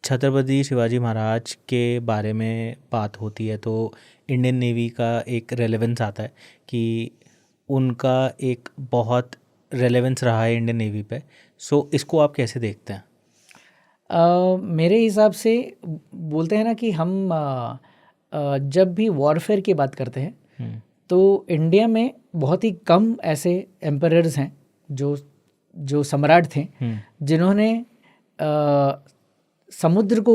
Chhatrapati Shivaji Maharaj के बारे में बात होती है तो इंडियन नेवी का एक रेलेवेंस आता है कि उनका एक बहुत रेलेवेंस रहा है इंडियन नेवी पे. सो इसको आप कैसे देखते हैं?
मेरे हिसाब से बोलते हैं ना कि हम जब भी वॉरफेयर की बात करते हैं तो इंडिया में बहुत ही कम ऐसे एम्परर्स हैं जो सम्राट थे जिन्होंने समुद्र को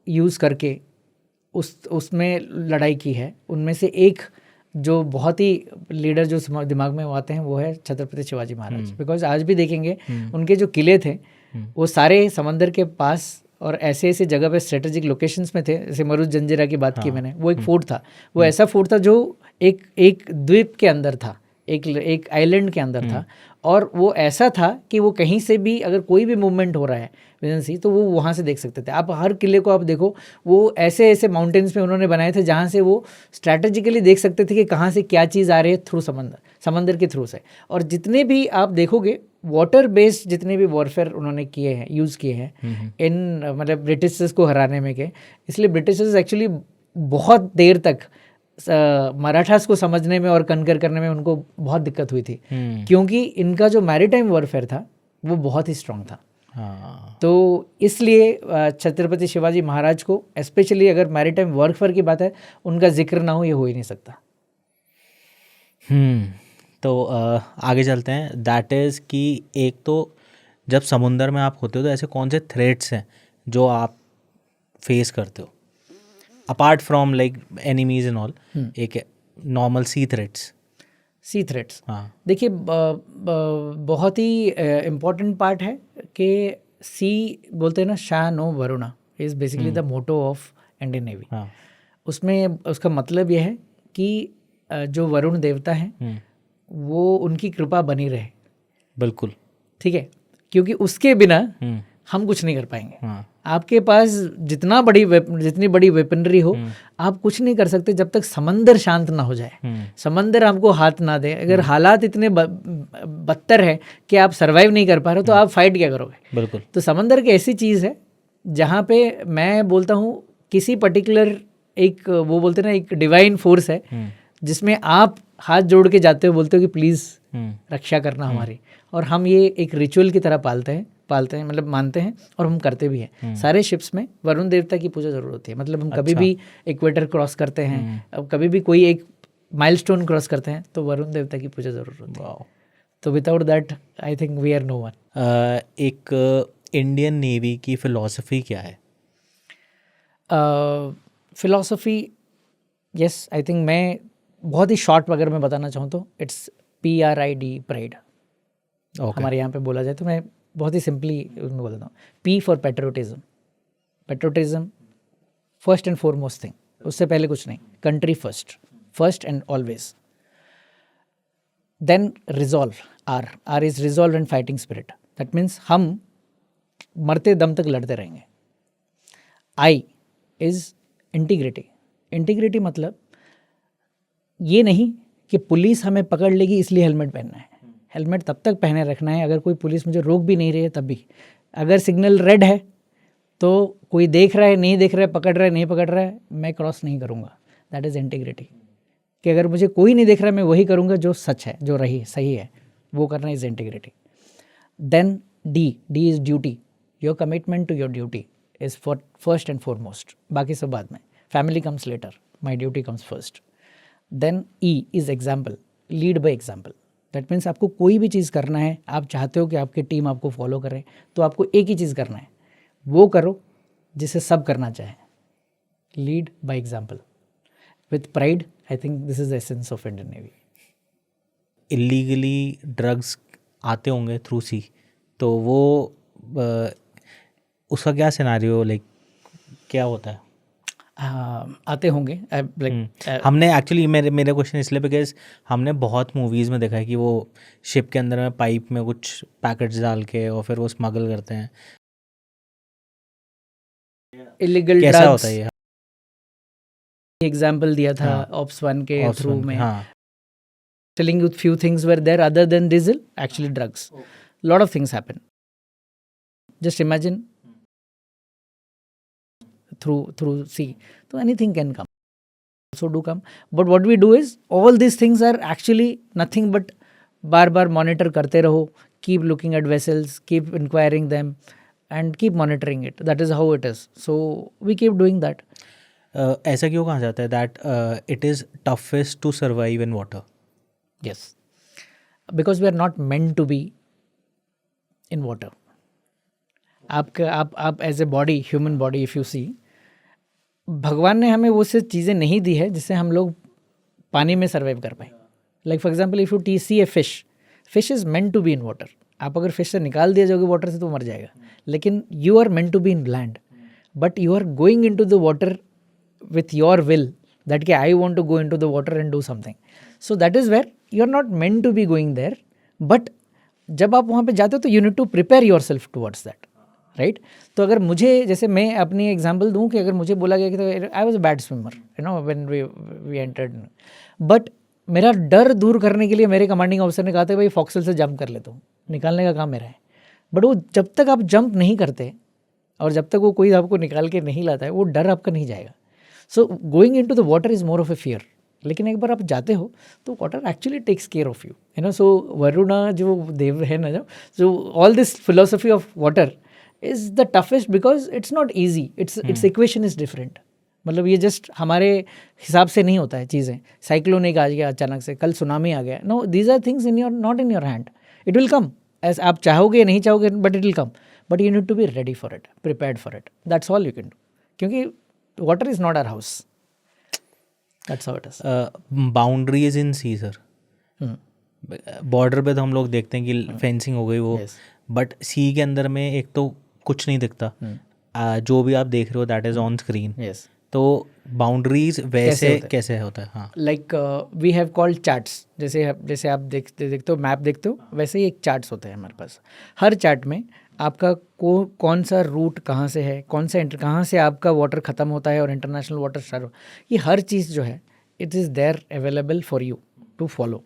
यूज़ करके उसमें लड़ाई की है. उनमें से एक जो बहुत ही लीडर जो दिमाग में आते हैं वो है छत्रपति शिवाजी महाराज. बिकॉज आज भी देखेंगे उनके जो किले थे वो सारे समंदर के पास और ऐसे ऐसे जगह पे स्ट्रेटेजिक लोकेशंस में थे. जैसे मरुद जंजीरा की बात की मैंने, वो एक फोर्ट था. वो ऐसा फोर्ट था जो एक द्वीप के अंदर था, एक आइलैंड के अंदर था, और वो ऐसा था कि वो कहीं से भी अगर कोई भी मूवमेंट हो रहा है विजन सी तो वो वहाँ से देख सकते थे. आप हर किले को आप देखो, वो ऐसे ऐसे माउंटेन्स में उन्होंने बनाए थे जहाँ से वो स्ट्रैटेजिकली देख सकते थे कि कहाँ से क्या चीज़ आ रही है थ्रू समंदर के थ्रू से. और जितने भी आप देखोगे वाटर बेस्ड जितने भी वॉरफेयर उन्होंने किए हैं, यूज़ किए हैं इन मतलब ब्रिटिशर्स को हराने में के, इसलिए ब्रिटिशर्स एक्चुअली बहुत देर तक मराठास को समझने में और कन्कर करने में उनको बहुत दिक्कत हुई थी, क्योंकि इनका जो मैरीटाइम वॉरफेयर था वो बहुत ही स्ट्रांग था. तो इसलिए छत्रपति शिवाजी महाराज को स्पेशली अगर मैरीटाइम वॉरफेयर की बात है, उनका जिक्र ना हो ये हो ही नहीं सकता.
तो आगे चलते हैं. दैट इज़ कि एक तो जब समुंदर में आप होते हो तो ऐसे कौन से थ्रेट्स हैं जो आप फेस करते हो apart from like enemies and all? एक नॉर्मल सी थ्रेट्स. हाँ, देखिए
बहुत ही इम्पोर्टेंट पार्ट है कि सी बोलते हैं ना, शाह नो वरुणा is basically the motto of Indian navy. उसमें उसका मतलब यह है कि जो वरुण देवता हैं वो उनकी कृपा बनी रहे.
बिल्कुल
ठीक है, क्योंकि उसके बिना हम कुछ नहीं कर पाएंगे. आपके पास जितनी बड़ी वेपनरी हो, आप कुछ नहीं कर सकते जब तक समंदर शांत ना हो जाए, समंदर आपको हाथ ना दे। अगर हालात इतने बदतर है कि आप सरवाइव नहीं कर पा रहे हो, तो आप फाइट क्या करोगे?
बिल्कुल।
तो समंदर की ऐसी चीज़ है जहाँ पे मैं बोलता हूँ किसी पर्टिकुलर एक वो बोलते हैं ना, एक डिवाइन फोर्स है जिसमें आप हाथ जोड़ के जाते हो, बोलते हो कि प्लीज़ रक्षा करना हमारी। और हम ये एक रिचुअल की तरह पालते हैं, मतलब मानते हैं, और हम करते भी हैं। सारे शिप्स में वरुण देवता की पूजा जरूर होती है। मतलब हम कभी भी इक्वेटर क्रॉस करते हैं, अब कभी भी कोई एक माइलस्टोन क्रॉस करते हैं, तो वरुण देवता की पूजा जरूर होती है। तो without that I think we are no one.
एक इंडियन नेवी की फिलॉसफी क्या है?
फिलॉसफी, यस, आई थिंक मैं बहुत ही शॉर्ट अगर मैं बताना चाहूँ तो इट्स PRID, प्राइड। हमारे यहाँ पे बोला जाए तो मैं बहुत ही सिंपली उनमें बोलता हूँ, P for patriotism. Patriotism first and foremost thing, उससे पहले कुछ नहीं। Country first and always. Then resolve, R is resolve and fighting spirit. That means हम मरते दम तक लड़ते रहेंगे। I is integrity. इंटीग्रिटी मतलब ये नहीं कि पुलिस हमें पकड़ लेगी इसलिए हेलमेट पहनना है। हेलमेट तब तक पहने रखना है अगर कोई पुलिस मुझे रोक भी नहीं रही है तब भी। अगर सिग्नल रेड है तो कोई देख रहा है, नहीं देख रहा है, पकड़ रहा है, नहीं पकड़ रहा है, मैं क्रॉस नहीं करूँगा। That is integrity. कि अगर मुझे कोई नहीं देख रहा है, मैं वही करूँगा जो सच है, जो सही है, वो करना is integrity. Then D is duty. Your commitment to your duty is for first and foremost. बाकी सब बाद में, family comes later, my duty comes first. Then E is example, lead by example. That means आपको कोई भी चीज़ करना है, आप चाहते हो कि आपकी टीम आपको फॉलो करे, तो आपको एक ही चीज़ करना है, वो करो जिसे सब करना चाहें। Lead by example with pride. I think this is the essence of Indian navy.
Illegally drugs आते होंगे थ्रू सी, तो वो उसका क्या सिनारियो, लाइक क्या होता है?
आते होंगे
हमने एक्चुअली, मेरे क्वेश्चन इसलिए बिकॉज हमने बहुत मूवीज़ में देखा है कि वो शिप के अंदर में पाइप में कुछ पैकेट्स डाल के और फिर वो स्मगल करते हैं।
इलीगल
कैसा होता है ये?
एग्जाम्पल दिया था ऑप्स 1 के थ्रू में। Telling you few things were there other than diesel, actually drugs. Lot of things happen. Just imagine through sea, so anything can come, so do come. But what we do is, all these things are actually nothing but bar monitor करते रहो, keep looking at vessels, keep inquiring them and keep monitoring it. That is how it is. So we keep doing that.
ऐसा क्यों कहा जाता है that it is toughest to survive in water?
Yes, because we are not meant to be in water. आप as a body, human body, if you see, भगवान ने हमें वो से चीज़ें नहीं दी है जिससे हम लोग पानी में सर्वाइव कर पाए। Like for example, if you see a fish is meant to be in water. आप अगर फिश से निकाल दिया जाओगे वाटर से तो मर जाएगा, लेकिन you are meant to be in land, but you are going into the water with your will, that कि I want to go into the water and do something. So that is where you are not meant to be going there, but जब आप वहाँ पे जाते हो तो you need to prepare yourself towards that, right. तो अगर मुझे, जैसे मैं अपनी एग्जांपल दूं कि अगर मुझे बोला गया कि I was a bad swimmer, you know, when we entered, but मेरा डर दूर करने के लिए मेरे कमांडिंग ऑफिसर ने कहा था भाई फॉक्सल से जंप कर लेता हूँ, निकालने का काम मेरा है। बट वो जब तक आप जंप नहीं करते और जब तक वो कोई आपको निकाल के नहीं लाता है, वो डर आपका नहीं जाएगा। So going into the water is more of a fear. लेकिन एक बार आप जाते हो तो water actually takes care of you, you know. So Varuna जो देव है ना, जो all this philosophy of water is the toughest because it's not easy, its equation is different. मतलब ये जस्ट हमारे हिसाब से नहीं होता है चीज़ें। साइक्लोन एक आ गया अचानक से, कल सुनामी आ गया, no, these are things in your, not in your hand. It will come as आप चाहोगे या नहीं चाहोगे, but it will come, but you need to be ready for it, prepared for it. That's all you can do, क्योंकि water is not our house. That's how it is.
Boundaries in sea sir, border पे तो हम लोग देखते हैं कि फेंसिंग हो गई वो, बट सी के अंदर में एक तो कुछ नहीं दिखता, जो भी आप देख रहे हो that is on screen.
Yes,
तो बाउंड्रीज वैसे कैसे होता है? हाँ,
like we have called charts. जैसे आप देखते हो, मैप देखते हो, वैसे ही एक चार्ट्स होते हैं हमारे पास। हर चार्ट में आपका कौन सा रूट कहाँ से है, कहाँ से आपका वाटर ख़त्म होता है और इंटरनेशनल वाटर स्टार्ट हो, ये हर चीज़ जो है it is there available for you to follow.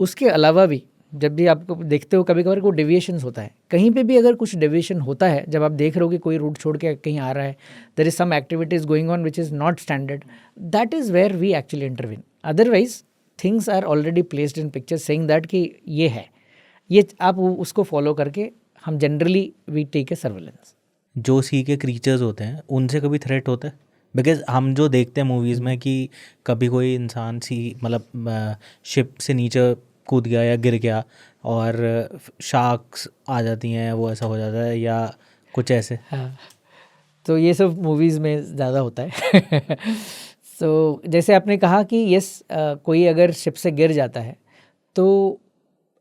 उसके अलावा भी जब भी आपको देखते हो कभी कभार को डेविएशंस होता है, कहीं पे भी अगर कुछ डेविएशन होता है, जब आप देख रहे हो कि कोई रूट छोड़ के कहीं आ रहा है, there is some activities going on which is not standard, that is where we actually intervene. Otherwise things are already placed in picture saying that कि ये है, ये आप उसको फॉलो करके हम generally we take a surveillance.
जो सी के क्रीचर्स होते हैं उनसे कभी थ्रेट होता है? बिकॉज हम जो देखते हैं मूवीज़ में कि कभी कोई इंसान मतलब शिप से नीचे कूद गया या गिर गया और शार्क्स आ जाती हैं, वो ऐसा हो जाता है या कुछ ऐसे।
हाँ, तो ये सब मूवीज़ में ज़्यादा होता है। सो जैसे आपने कहा कि यस, कोई अगर शिप से गिर जाता है तो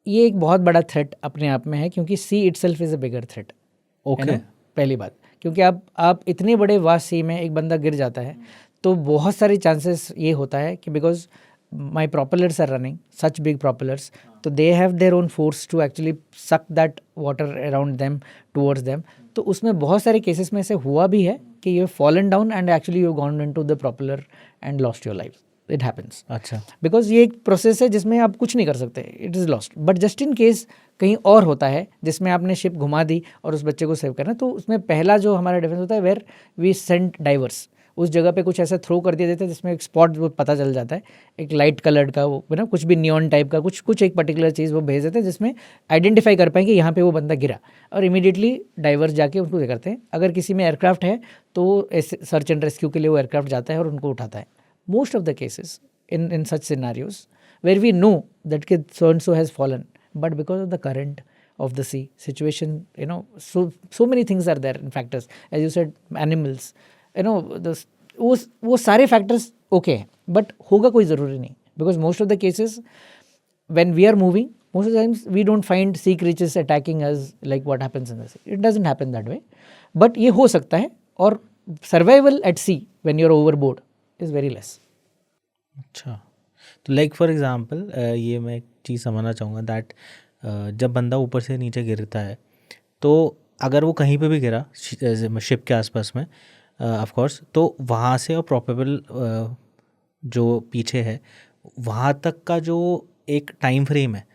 ये एक बहुत बड़ा थ्रेट अपने आप में है, क्योंकि sea itself is a bigger threat.
Okay,
पहली बात, क्योंकि आप इतने बड़े वास्ट सी में एक बंदा गिर जाता है तो बहुत सारे चांसेस ये होता है कि because my propellers are running such big propellers, तो they have their own force to actually suck that water around them towards them. तो उसमें बहुत सारे केसेस में ऐसे हुआ भी है कि you fallen down and actually you gone into the propeller and lost your life. It happens.
अच्छा,
बिकॉज ये एक प्रोसेस है जिसमें आप कुछ नहीं कर सकते, it is lost. But just in case कहीं और होता है जिसमें आपने शिप घुमा दी और उस बच्चे को सेव करना, तो उसमें पहला जो हमारा डिफेंस होता है वेयर वी सेंड डाइवर्स। उस जगह पे कुछ ऐसा थ्रो कर दिया जाता है जिसमें एक स्पॉट वो पता चल जाता है, एक लाइट कलर्ड का, वो ना कुछ भी नियॉन टाइप का कुछ एक पर्टिकुलर चीज़ वो भेज देते हैं जिसमें आइडेंटिफाई कर पाएँ कि यहाँ पे वो बंदा गिरा, और इमीडिएटली डाइवर्स जाके उनको करते हैं। अगर किसी में एयरक्राफ्ट है तो सर्च एंड रेस्क्यू के लिए वो एयरक्राफ्ट जाता है और उनको उठाता है। Most of the cases in such scenarios where we know that kid so and so has fallen, but because of the current of the sea situation, so many things are there in factors, as you said, animals, वो सारे factors okay हैं, but होगा कोई ज़रूरी नहीं, because most of the cases when we are moving, most of the times we don't find sea creatures attacking us like what happens in the sea. It doesn't happen that way, but ये हो सकता है, और survival at sea when you're overboard is very less.
अच्छा, तो लाइक फॉर एग्जांपल ये मैं एक चीज़ समझना चाहूँगा दैट जब बंदा ऊपर से नीचे गिरता है तो अगर वो कहीं पे भी गिरा शिप के आसपास में ऑफ कोर्स, तो वहाँ से और प्रोबेबल जो पीछे है वहाँ तक का जो एक टाइम फ्रेम है,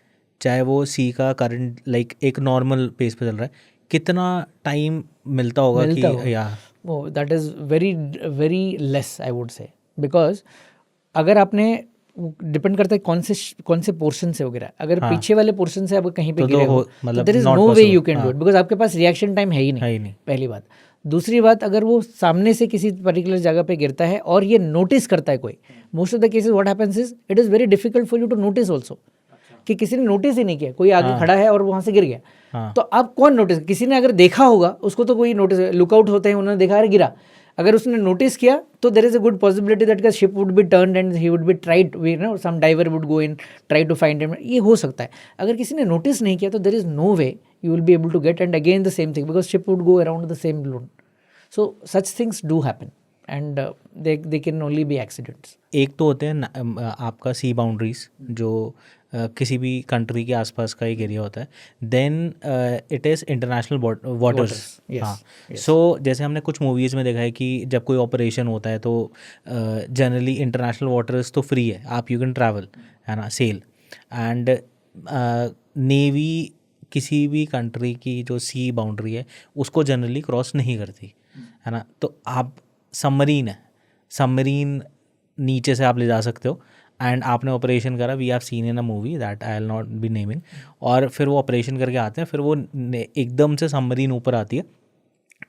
चाहे वो सी का करंट लाइक एक नॉर्मल पेस पे चल रहा है, कितना टाइम मिलता होगा कि या
that is very very less I would say, because अगर आपने डिपेंड करता है कौन से पोर्शन से वगैरह, अगर पीछे वाले पोर्शन से आप कहीं पे गिरे हो तो there is no way you can do it, because आपके पास रिएक्शन टाइम है ही नहीं, पहली बात। दूसरी बात, अगर वो सामने से किसी पर्टिकुलर जगह पे गिरता है और ये नोटिस करता है कोई, most of the cases what happens is it is very difficult for you to notice also, कि किसी ने नोटिस ही नहीं किया, कोई आगे खड़ा है और वहाँ से गिर गया, तो आप कौन नोटिस, किसी ने अगर देखा होगा उसको तो कोई नोटिस, लुकआउट होते हैं, उन्होंने देखा अरे गिरा, अगर उसने नोटिस किया तो there is a good possibility that the ship would be turned and he would be tried, some diver would go in try to find him, ये हो सकता है। अगर किसी ने नोटिस नहीं किया तो there is no way you will be able to get, and again the same thing, because ship would go around the same lane, so such things do happen and they can only be accidents.
एक तो होते हैं आपका सी बाउंड्रीज जो किसी भी कंट्री के आसपास का एक एरिया होता है, then it is international waters. हाँ, सो जैसे हमने कुछ मूवीज़ में देखा है कि जब कोई ऑपरेशन होता है तो जनरली इंटरनेशनल वाटर्स तो फ्री है, आप यू कैन ट्रैवल, है ना, सेल, एंड नेवी किसी भी कंट्री की जो सी बाउंड्री है उसको जनरली क्रॉस नहीं करती, है ना। तो आप सबमरीन नीचे से आप ले जा सकते हो, एंड आपने ऑपरेशन करा, we have seen in a movie that I will not be naming, और फिर वो ऑपरेशन करके आते हैं, फिर वो एकदम से सबमरीन ऊपर आती है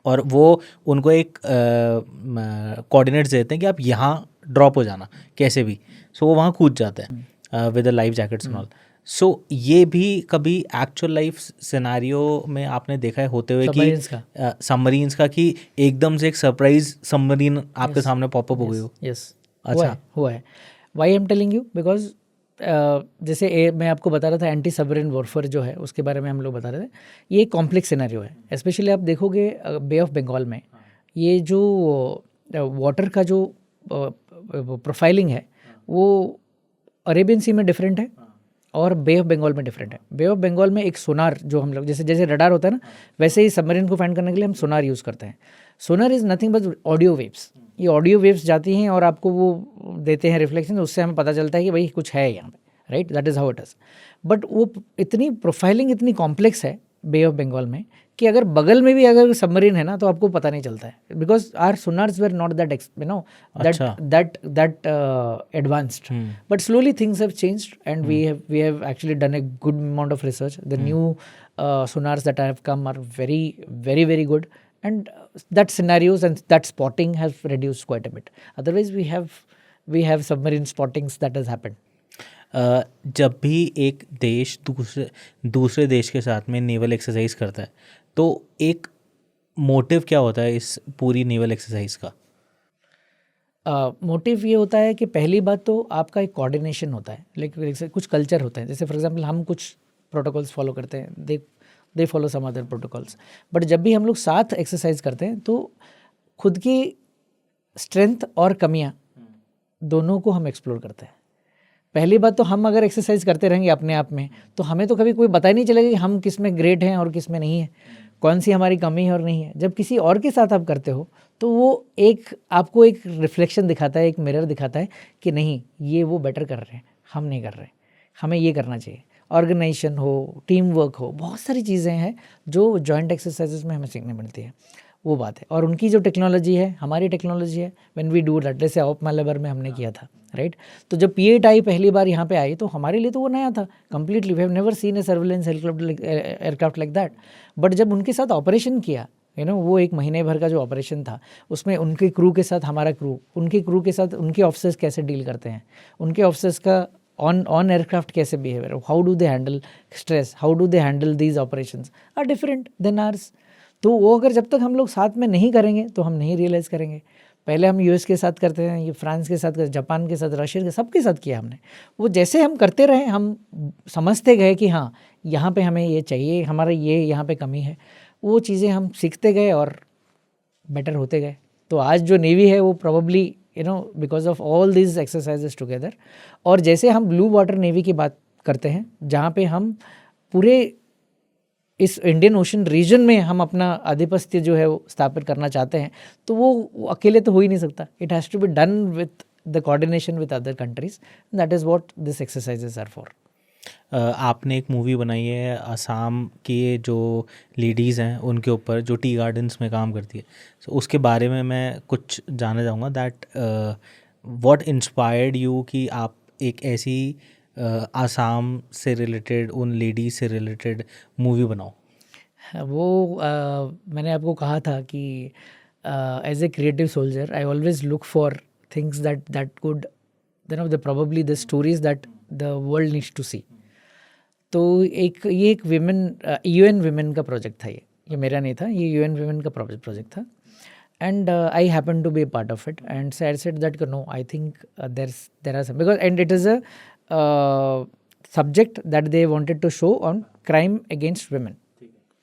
और वो उनको एक कोऑर्डिनेट्स देते हैं कि आप यहाँ ड्रॉप हो जाना कैसे भी, सो वो वहाँ कूद जाते हैं with the life jackets and all. So ये भी कभी एक्चुअल लाइफ सिनेरियो में आपने देखा है होते हुए कि सबमरीन्स का कि एकदम से एक सरप्राइज सबमरीन आपके सामने पॉपअप हो गई हो?
यस,
अच्छा,
हुआ है। Why I am telling you, because जैसे मैं आपको बता रहा था एंटी सबमरीन वॉरफेयर जो है उसके बारे में हम लोग बता रहे थे, ये एक कॉम्प्लेक्स सिनेरियो है। स्पेशली आप देखोगे बे ऑफ बंगाल में ये जो वाटर का जो प्रोफाइलिंग है वो अरेबियन सी में डिफरेंट है और बे ऑफ बंगाल में डिफरेंट है। बे ऑफ बंगाल में एक सोनार, जो हम लोग जैसे जैसे रडार होता है ना, वैसे ही सबमरीन को फाइंड करने के लिए हम सोनार यूज़ करते हैं। Sonar is nothing but audio waves. ये ऑडियो वेव्स जाती हैं और आपको वो देते हैं रिफ्लेक्शन, उससे हमें पता चलता है कि भाई कुछ है यहाँ पे, right, that is how it is. But वो इतनी प्रोफाइलिंग इतनी कॉम्प्लेक्स है बे ऑफ बंगाल में कि अगर बगल में भी अगर सबमरीन है ना तो आपको पता नहीं चलता है, because our sonars were not that that advanced. But slowly things have changed and we have actually done a good amount of research. The new sonars that have come are very, very, very good, and that scenarios and that spotting has reduced quite a bit. Otherwise we have submarine spottings that has happened.
जब भी एक देश दूसरे देश के साथ में नेवल एक्सरसाइज करता है तो एक मोटिव क्या होता है इस पूरी नेवल एक्सरसाइज का?
मोटिव ये होता है कि पहली बात तो आपका एक कोऑर्डिनेशन होता है, लेकिन कुछ कल्चर होता है। जैसे फॉर एग्जांपल हम कुछ प्रोटोकॉल्स फॉलो करते हैं, they follow some other protocols, but जब भी हम लोग साथ एक्सरसाइज करते हैं तो खुद की स्ट्रेंथ और कमियां दोनों को हम एक्सप्लोर करते हैं। पहली बात तो हम अगर एक्सरसाइज करते रहेंगे अपने आप में तो हमें तो कभी कोई पता ही नहीं चलेगा कि हम किस में ग्रेट हैं और किस में नहीं है, कौन सी हमारी कमी है और नहीं है। जब किसी और के साथ आप करते हो तो वो आपको एक रिफ्लेक्शन दिखाता है, एक मिरर दिखाता है कि नहीं, ये वो बेटर कर रहे हैं, हम नहीं कर रहे, हमें ये करना चाहिए। ऑर्गेनाइजेशन हो, टीम वर्क हो, बहुत सारी चीज़ें हैं जो जॉइंट एक्सरसाइजेस में हमें सीखने मिलती है, वो बात है। और उनकी जो टेक्नोलॉजी है, हमारी टेक्नोलॉजी है, व्हेन वी डू दैट, जैसे ऑफ मालेबर में हमने किया था, राइट। तो जब P8 आई पहली बार यहाँ पे आई तो हमारे लिए तो वो नया था completely. We have never seen a surveillance aircraft like that. But जब उनके साथ ऑपरेशन किया, वो 1 महीने भर का जो ऑपरेशन था, उसमें उनके क्रू के साथ हमारा क्रू, उनके क्रू के साथ उनके ऑफिसर्स कैसे डील करते हैं, उनके ऑफिसर्स का ऑन एयरक्राफ्ट कैसे behaviour, how do they handle stress, how do they handle these operations are different than ours. तो वो अगर जब तक हम लोग साथ में नहीं करेंगे तो हम नहीं रियलाइज़ करेंगे। पहले हम US के साथ करते हैं, ये फ्रांस के साथ करते, जापान के साथ, रशिया के, सबके साथ किया हमने। वो जैसे हम करते रहे हम समझते गए कि हाँ यहाँ पे हमें ये चाहिए, हमारा ये यहाँ पे कमी है, वो चीज़ें हम सीखते गए और बेटर होते गए। तो आज जो नेवी है वो probably because of all this exercises together. और जैसे हम ब्लू वाटर नेवी की बात करते हैं जहाँ पे हम पूरे इस इंडियन ओशन रीजन में हम अपना आधिपत्य जो है वो स्थापित करना चाहते हैं, तो वो अकेले तो हो ही नहीं सकता। It has to be done with the coordination with other countries, that is what this exercises are for.
आपने एक मूवी बनाई है असम के जो लेडीज़ हैं उनके ऊपर, जो टी गार्डन्स में काम करती है, so उसके बारे में मैं कुछ जानना चाहूँगा। दैट व्हाट इंस्पायर्ड यू कि आप एक ऐसी आसाम से रिलेटेड, उन लेडीज से रिलेटेड मूवी बनाओ?
वो मैंने आपको कहा था कि as a creative soldier I always look for things that could probably the stories that the world needs to see. तो ये एक विमेन UN विमेन का प्रोजेक्ट था, ये मेरा नहीं था, ये UN विमेन का प्रोजेक्ट था। And I happen to be a part of it, and so I said that no, I think there are some, because and it is a subject that they wanted to show on crime against women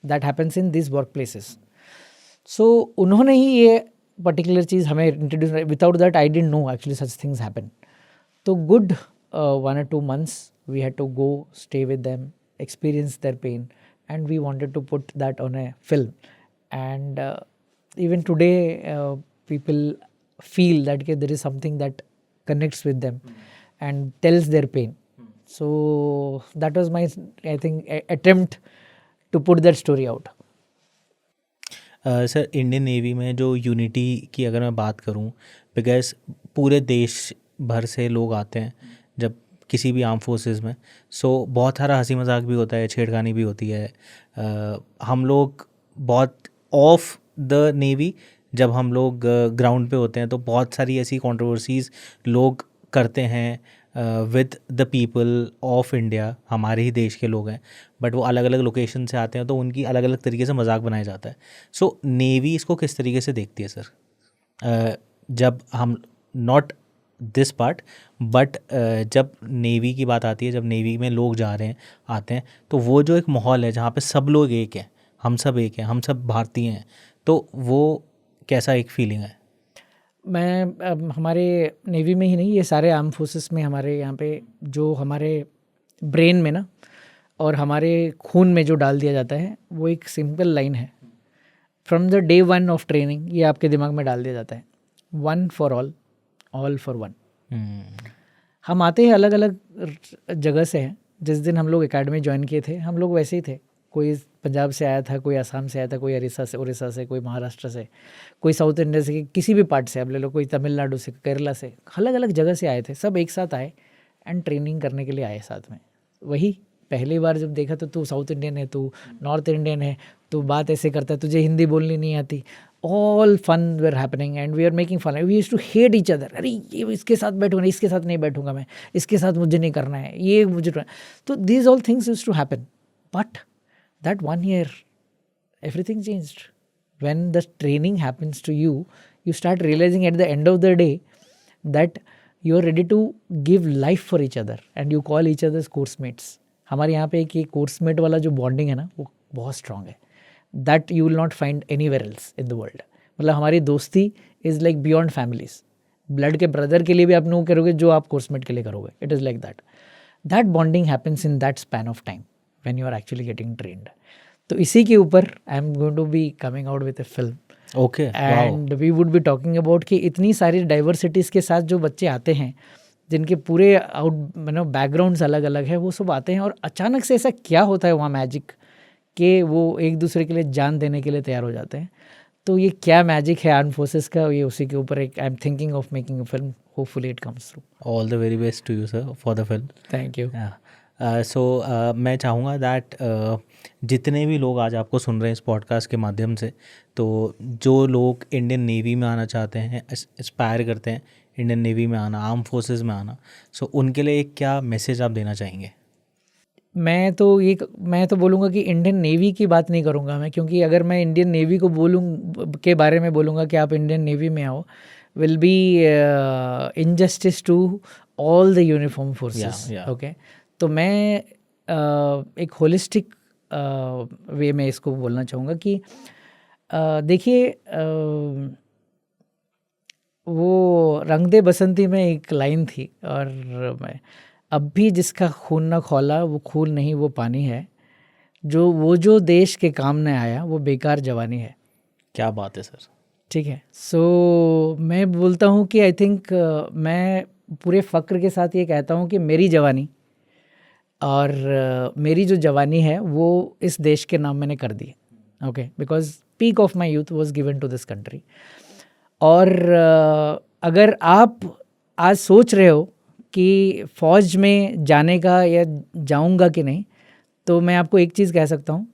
that happens in these workplaces. So उन्होंने ही ये पर्टिकुलर चीज़ हमें introduce, without that I didn't know actually such things happen. तो good 1 or 2 months we had to go stay with them, experience their pain, and we wanted to put that on a film. And even today people feel that there is something that connects with them and tells their pain. So that was my, I think, attempt to put that story out.
Sir, Indian navy में जो यूनिटी की अगर मैं बात करूं, बिकॉज पूरे देश भर से लोग आते हैं जब किसी भी आर्म फोर्सेस में, सो बहुत सारा हंसी मजाक भी होता है, छेड़खानी भी होती है। हम लोग बहुत ऑफ द नेवी, जब हम लोग ग्राउंड पे होते हैं तो बहुत सारी ऐसी कंट्रोवर्सीज़ लोग करते हैं with the people of India, हमारे ही देश के लोग हैं, बट वो अलग अलग लोकेशन से आते हैं तो उनकी अलग अलग तरीके से मजाक बनाया जाता है। सो नेवी इसको किस तरीके से देखती है सर? जब हम नॉट दिस पार्ट, बट जब नेवी की बात आती है, जब नेवी में लोग जा रहे हैं, आते हैं, तो वो जो एक माहौल है जहाँ पे सब लोग एक हैं, हम सब एक हैं, हम सब भारतीय हैं, तो वो कैसा एक फीलिंग है?
मैं हमारे नेवी में ही नहीं, ये सारे आर्म फोर्सेस में हमारे यहाँ पे जो हमारे ब्रेन में ना और हमारे खून में जो डाल दिया जाता है वो एक सिंपल लाइन है, from the day one of training ये आपके दिमाग में डाल दिया जाता है, 1 फॉर ऑल फॉर 1। हम आते हैं अलग अलग जगह से हैं। जिस दिन हम लोग एकेडमी ज्वाइन किए थे हम लोग वैसे ही थे, कोई पंजाब से आया था, कोई असम से आया था, कोई उड़ीसा से, कोई महाराष्ट्र से, कोई साउथ इंडिया से, किसी भी पार्ट से आप ले लो, कोई तमिलनाडु से, केरला से, अलग अलग जगह से आए थे, सब एक साथ आए एंड ट्रेनिंग करने के लिए आए साथ में। वही पहली बार जब देखा तो तू साउथ इंडियन है, तू नॉर्थ इंडियन है, तू बात ऐसे करता है, तुझे हिंदी बोलनी नहीं आती, all fun were happening and we are making fun. We used to hate each other, अरे ये इसके साथ बैठूंगा, इसके साथ नहीं बैठूंगा मैं, इसके साथ मुझे नहीं करना है, ये मुझे तो these all things used to happen. But that 1 year everything changed. When the training happens to you, you start realizing at the end of the day that you are ready to give life for each other and you call each other's course mates. हमारे यहाँ पे एक कोर्स मेट वाला जो बॉन्डिंग है ना वो बहुत स्ट्रांग है, that you will not find anywhere else in the world. मतलब हमारी दोस्ती is like beyond families. Blood के ब्रदर के लिए भी आप नो करोगे जो आप कोर्स मेट के लिए करोगे, it is like that. That bonding happens in that span of time when you are actually getting trained. तो इसी के ऊपर I am going to be coming out with a film,
okay,
and we would be talking about कि इतनी सारी डाइवर्सिटीज़ के साथ जो बच्चे आते हैं जिनके पूरे बैकग्राउंड्स अलग अलग है, वो सब आते हैं और अचानक से ऐसा क्या होता है वहाँ मैजिक कि वो एक दूसरे के लिए जान देने के लिए तैयार हो जाते हैं। तो ये क्या मैजिक है आर्म फोर्सेस का, ये उसी के ऊपर एक I am thinking of making a film, hopefully it comes through.
All the very best to you sir for the film.
Thank you.
So मैं चाहूँगा दैट जितने भी लोग आज आपको सुन रहे हैं इस पॉडकास्ट के माध्यम से, तो जो लोग इंडियन नेवी में आना चाहते हैं, एस्पायर करते हैं इंडियन नेवी में आना, आर्म फोर्सेस में आना, सो उनके लिए एक क्या मैसेज आप देना चाहेंगे?
मैं तो बोलूँगा कि इंडियन नेवी की बात नहीं करूँगा मैं, क्योंकि अगर मैं इंडियन नेवी को के बारे में बोलूँगा कि आप इंडियन नेवी में आओ, will be injustice to all the uniform forces. Okay, तो मैं एक होलिस्टिक वे में इसको बोलना चाहूँगा कि देखिए, वो रंग दे बसंती में एक लाइन थी, और मैं अब भी जिसका खून ना खौला वो खून नहीं वो पानी है, जो देश के काम न आया वो बेकार जवानी है।
क्या बात है सर।
ठीक है, सो मैं बोलता हूँ कि आई थिंक मैं पूरे फ़क्र के साथ ये कहता हूँ कि मेरी जवानी और मेरी जो जवानी है वो इस देश के नाम मैंने कर दी। Okay, because peak of my youth was given to this country. और अगर आप आज सोच रहे हो कि फ़ौज में जाने का या जाऊंगा कि नहीं, तो मैं आपको एक चीज़ कह सकता हूँ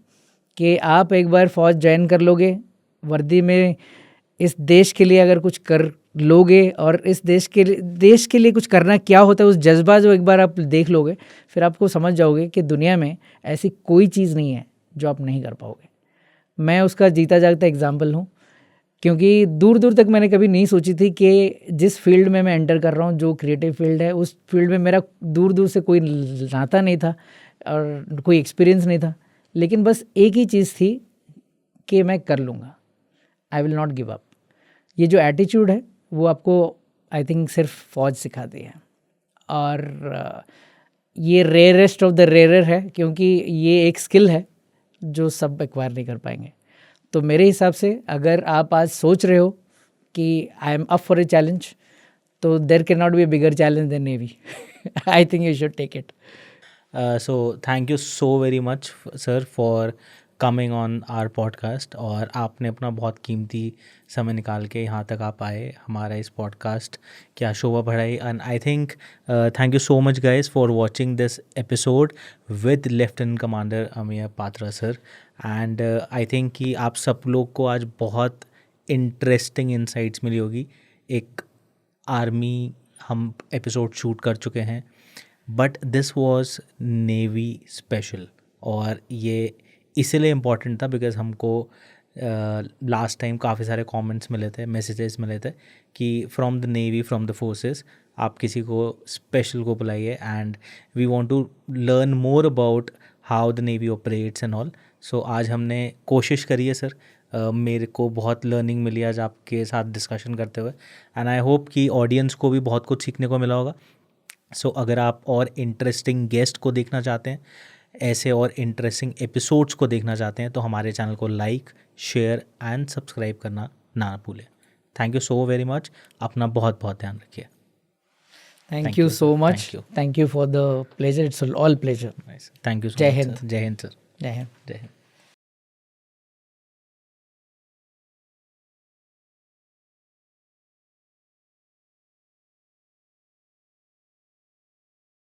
कि आप एक बार फ़ौज ज्वाइन कर लोगे, वर्दी में इस देश के लिए अगर कुछ कर लोगे और इस देश के लिए कुछ करना क्या होता है, उस जज्बा जो एक बार आप देख लोगे, फिर आपको समझ जाओगे कि दुनिया में ऐसी कोई चीज़ नहीं है जो आप नहीं कर पाओगे। मैं उसका जीता जागता एग्जाम्पल हूँ, क्योंकि दूर दूर तक मैंने कभी नहीं सोची थी कि जिस फील्ड में मैं एंटर कर रहा हूँ, जो क्रिएटिव फील्ड है, उस फील्ड में मेरा दूर दूर से कोई नाता नहीं था और कोई एक्सपीरियंस नहीं था, लेकिन बस एक ही चीज़ थी कि मैं कर लूँगा, आई विल नॉट गिव अप। ये जो एटीट्यूड है वो आपको आई थिंक सिर्फ फ़ौज सिखाती है, और ये रेयरेस्ट ऑफ द रेयर है, क्योंकि ये एक स्किल है जो सब एक्वायर नहीं कर पाएंगे। तो मेरे हिसाब से अगर आप आज सोच रहे हो कि I am up for a challenge, तो there can not be a bigger challenge than navy. I think you should take it.
So thank you so very much sir for coming on our podcast, और आपने अपना बहुत कीमती समय निकाल के यहाँ तक आप आए, हमारा इस पॉडकास्ट क्या शोभा बढ़ाई। And I think thank you so much guys for watching this episode with lieutenant commander Ameya Patra sir. And I think कि आप सब लोग को आज बहुत इंटरेस्टिंग इंसाइट्स मिली होगी। एक आर्मी हम एपिसोड शूट कर चुके हैं, but this was navy special, और ये इसलिए इम्पॉर्टेंट था बिकॉज हमको लास्ट टाइम काफ़ी सारे कमेंट्स मिले थे, मैसेजेस मिले थे कि from the navy, from the forces आप किसी को स्पेशल को बुलाइए, and we want to learn more about how the navy operates and all. So आज हमने कोशिश करी है सर, मेरे को बहुत लर्निंग मिली आज आपके साथ डिस्कशन करते हुए, एंड आई होप कि ऑडियंस को भी बहुत कुछ सीखने को मिला होगा। सो अगर आप और इंटरेस्टिंग गेस्ट को देखना चाहते हैं, ऐसे और इंटरेस्टिंग एपिसोड्स को देखना चाहते हैं, तो हमारे चैनल को लाइक, शेयर एंड सब्सक्राइब करना ना भूलें। Thank you so very much. अपना बहुत बहुत ध्यान रखिए।
Thank you so much.
Thank you.
Thank you for the pleasure. It's all pleasure.
Thank you सो
जय
मच
हिंद।
सर। जय हिंद सर।
जय हिंद।
जय हिंद।